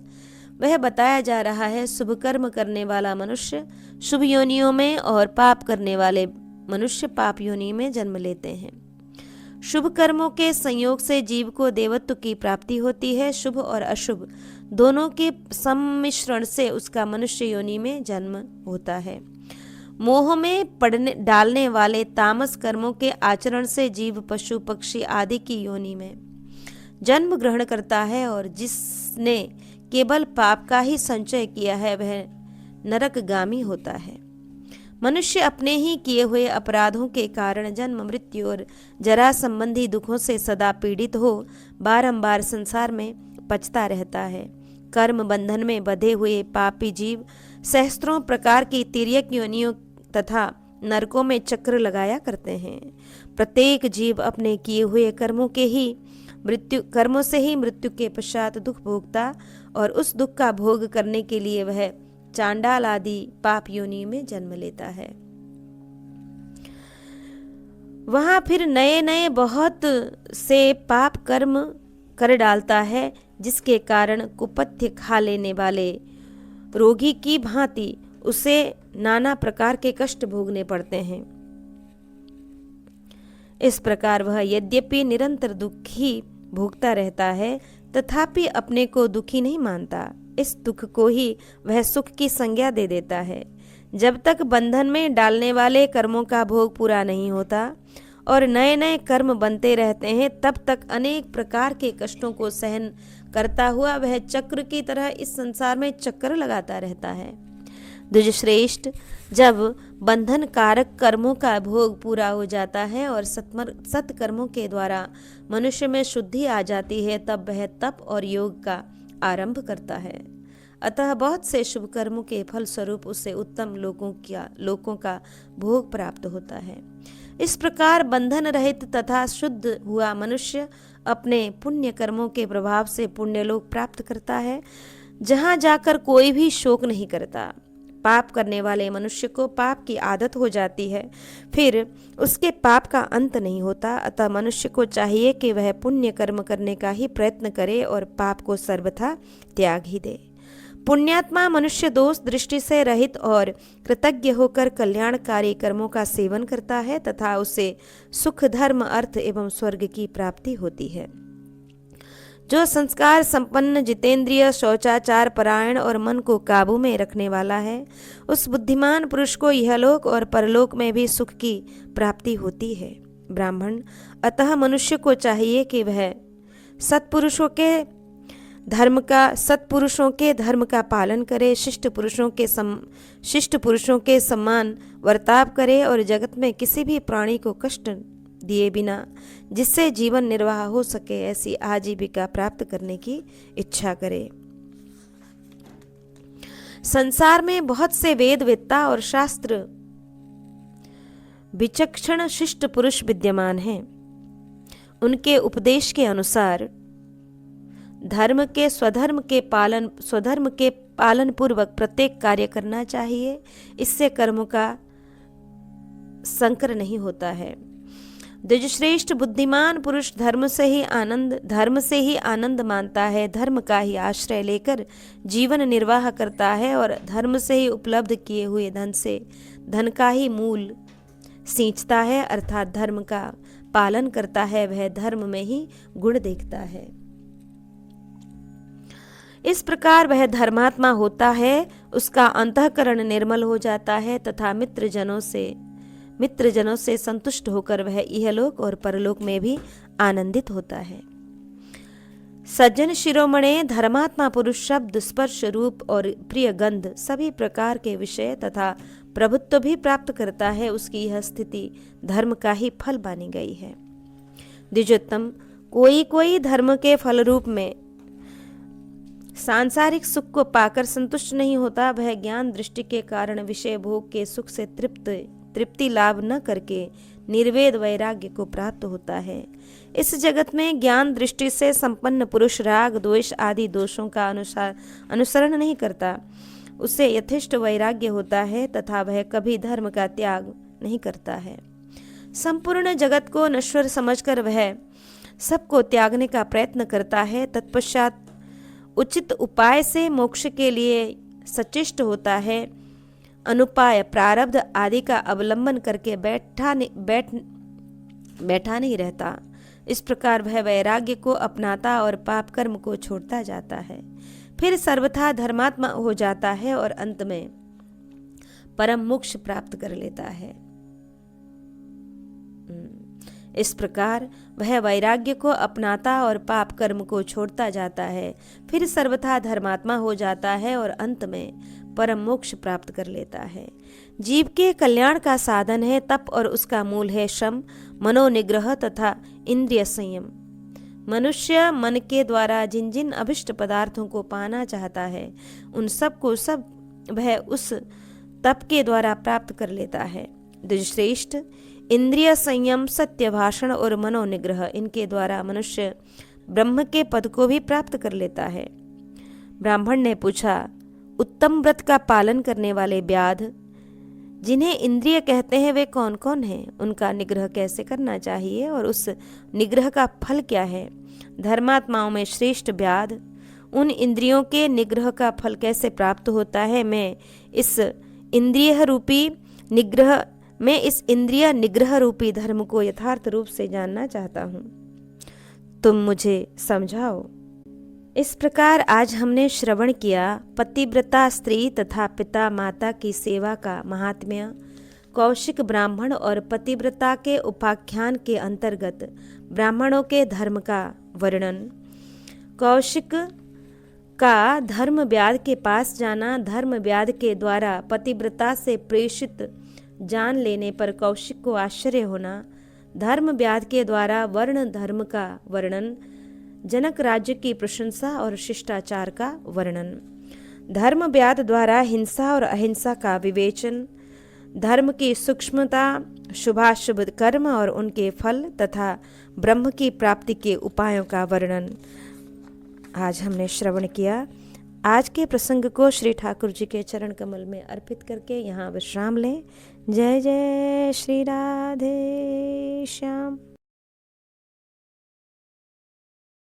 वह बताया जा रहा है। शुभ कर्म करने वाला मनुष्य शुभ योनियों में और पाप करने वाले मनुष्य पाप योनि में जन्म लेते हैं। शुभ कर्मों के संयोग से जीव को देवत्व की प्राप्ति होती है। शुभ और अशुभ दोनों के सम्मिश्रण से उसका मनुष्य योनि में जन्म होता है। मोह में पड़ने डालने वाले तामस कर्मों के आचरण से जीव पशु पक्षी आदि की योनि में जन्म ग्रहण करता है, और जिसने केवल पाप का ही संचय किया है वह नरकगामी होता है। मनुष्य अपने ही किए हुए अपराधों के कारण जन्म मृत्यु और जरा संबंधी दुखों से सदा पीड़ित हो बारंबार संसार में पचता रहता है। कर्म बंधन में बंधे हुए पापी जीव सहस्त्रों प्रकार की तिर्यक योनियों तथा नरकों में चक्र लगाया करते हैं। प्रत्येक जीव अपने किए हुए कर्मों से ही मृत्यु के पश्चात दुख भोगता और उस दुख का भोग करने के लिए वह चांडाल आदि पाप योनि में जन्म लेता है। वहां फिर नए नए बहुत से पाप कर्म कर डालता है, जिसके कारण कुपथ्य खा लेने वाले रोगी की भांति उसे नाना प्रकार के कष्ट भोगने पड़ते हैं। इस प्रकार वह यद्यपि निरंतर दुख ही भोगता रहता है तथापि अपने को दुखी नहीं मानता। इस दुख को ही वह सुख की संज्ञा दे देता है। जब तक बंधन में डालने वाले कर्मों का भोग पूरा नहीं होता और नए नए कर्म बनते रहते हैं, तब तक अनेक प्रकार के कष्टों को सहन करता हुआ वह चक्र की तरह इस संसार में चक्कर लगाता रहता है। द्विजश्रेष्ठ, जब बंधन कारक कर्मों का भोग पूरा हो जाता है और सत्कर्मों के द्वारा मनुष्य में शुद्धि आ जाती है, तब वह तप और योग का आरंभ करता है। अतः बहुत से शुभ कर्मों के फल स्वरूप उसे उत्तम लोकों का भोग प्राप्त होता है। इस प्रकार बंधन रहित तथा शुद्ध हुआ मनुष्य अपने पुण्य कर्मों के प्रभाव से पुण्यलोक प्राप्त करता है, जहाँ जाकर कोई भी शोक नहीं करता। पाप करने वाले मनुष्य को पाप की आदत हो जाती है, फिर उसके पाप का अंत नहीं होता। अतः मनुष्य को चाहिए कि वह पुण्य कर्म करने का ही प्रयत्न करे और पाप को सर्वथा त्याग ही दे। पुण्यात्मा मनुष्य दोष दृष्टि से रहित और कृतज्ञ होकर कल्याणकारी कर्मों का सेवन करता है तथा उसे सुख, धर्म, अर्थ एवं स्वर्ग की प्राप्ति होती है। जो संस्कार संपन्न, जितेंद्रिय, शौचाचार परायण और मन को काबू में रखने वाला है, उस बुद्धिमान पुरुष को यहलोक और परलोक में भी सुख की प्राप्ति होती है। ब्राह्मण, अतः मनुष्य को चाहिए कि वह सत्पुरुषों के धर्म का पालन करे, शिष्ट पुरुषों के समान वर्ताव करे और जगत में किसी भी प्राणी को कष्ट दिए बिना जिससे जीवन निर्वाह हो सके ऐसी आजीविका प्राप्त करने की इच्छा करे। संसार में बहुत से वेदवेत्ता और शास्त्र विचक्षण शिष्ट पुरुष विद्यमान हैं। उनके उपदेश के अनुसार स्वधर्म के पालन पूर्वक प्रत्येक कार्य करना चाहिए। इससे कर्मों का संकर नहीं होता है। द्विजश्रेष्ठ, बुद्धिमान पुरुष धर्म से ही आनंद मानता है, धर्म का ही आश्रय लेकर जीवन निर्वाह करता है और धर्म से ही उपलब्ध किए हुए धन से धन का ही मूल सींचता है, अर्थात धर्म का पालन करता है। वह धर्म में ही गुण देखता है। इस प्रकार वह धर्मात्मा होता है, उसका अंतःकरण निर्मल हो जाता है तथा मित्रजनों से संतुष्ट होकर वह इहलोक और परलोक में भी आनंदित होता है। सज्जन शिरोमणे, धर्मात्मा पुरुष शब्द, स्पर्श, रूप और प्रिय गंध सभी प्रकार के विषय तथा प्रभुत्व भी प्राप्त करता है। उसकी यह स्थिति धर्म का ही फल मानी गई है। द्विजोत्तम, कोई कोई धर्म के फल रूप में सांसारिक सुख को पाकर संतुष्ट नहीं होता। वह ज्ञान दृष्टि के कारण विषय भोग के सुख से तृप्ति लाभ न करके निर्वेद वैराग्य को प्राप्त होता है। इस जगत में ज्ञान दृष्टि से संपन्न पुरुष राग द्वेष आदि दोषों का अनुसरण नहीं करता। उसे यथेष्ट वैराग्य होता है तथा वह कभी धर्म का त्याग नहीं करता है। संपूर्ण जगत को नश्वर समझकर वह सबको त्यागने का प्रयत्न करता है। तत्पश्चात उचित उपाय से मोक्ष के लिए सचेष्ट होता है। अनुपाय प्रारब्ध आदि का अवलंबन करके बैठा नहीं रहता। इस प्रकार वह वैराग्य को अपनाता और पाप कर्म को छोड़ता जाता है। फिर सर्वथा धर्मात्मा हो जाता है और अंत में परम मोक्ष प्राप्त कर लेता है। इस प्रकार वह वैराग्य को अपनाता और पाप कर्म को छोड़ता जाता है, फिर सर्वथा धर्मात्मा हो जाता है और अंत में परम मोक्ष प्राप्त कर लेता है। जीव के कल्याण का साधन है तप और उसका मूल है शम, मनोनिग्रह तथा इंद्रिय संयम। मनुष्य मन के द्वारा जिन जिन अभिष्ट पदार्थों को पाना चाहता है उन सब को वह उस तप के द्वारा प्राप्त कर लेता है। द्विजश्रेष्ठ, इंद्रिय संयम, सत्य भाषण और मनोनिग्रह, इनके द्वारा मनुष्य ब्रह्म के पद को भी प्राप्त कर लेता है। ब्राह्मण ने पूछा, उत्तम व्रत का पालन करने वाले व्याध, जिन्हें इंद्रिय कहते हैं, वे कौन कौन हैं? उनका निग्रह कैसे करना चाहिए और उस निग्रह का फल क्या है? धर्मात्माओं में श्रेष्ठ व्याध, उन इंद्रियों के निग्रह का फल कैसे प्राप्त होता है? मैं इस इंद्रिय निग्रह रूपी धर्म को यथार्थ रूप से जानना चाहता हूँ, तुम मुझे समझाओ। इस प्रकार आज हमने श्रवण किया पतिव्रता स्त्री तथा पिता माता की सेवा का महात्म्य। कौशिक ब्राह्मण और पतिव्रता के उपाख्यान के अंतर्गत ब्राह्मणों के धर्म का वर्णन। कौशिक का धर्म व्याध के पास जाना, धर्म व्याध के द्वारा पतिव्रता से प्रेषित जान लेने पर कौशिक को आश्चर्य होना, धर्म व्याध के द्वारा वर्ण धर्म का वर्णन, जनक राज्य की प्रशंसा और शिष्टाचार का वर्णन, धर्म व्याध द्वारा हिंसा और अहिंसा का विवेचन, धर्म की सूक्ष्मता, शुभाशुभ कर्म और उनके फल तथा ब्रह्म की प्राप्ति के उपायों का वर्णन आज हमने श्रवण किया। आज के प्रसंग को श्री ठाकुर जी के चरण कमल में अर्पित करके यहाँ विश्राम लें। जय जय श्री राधे श्याम।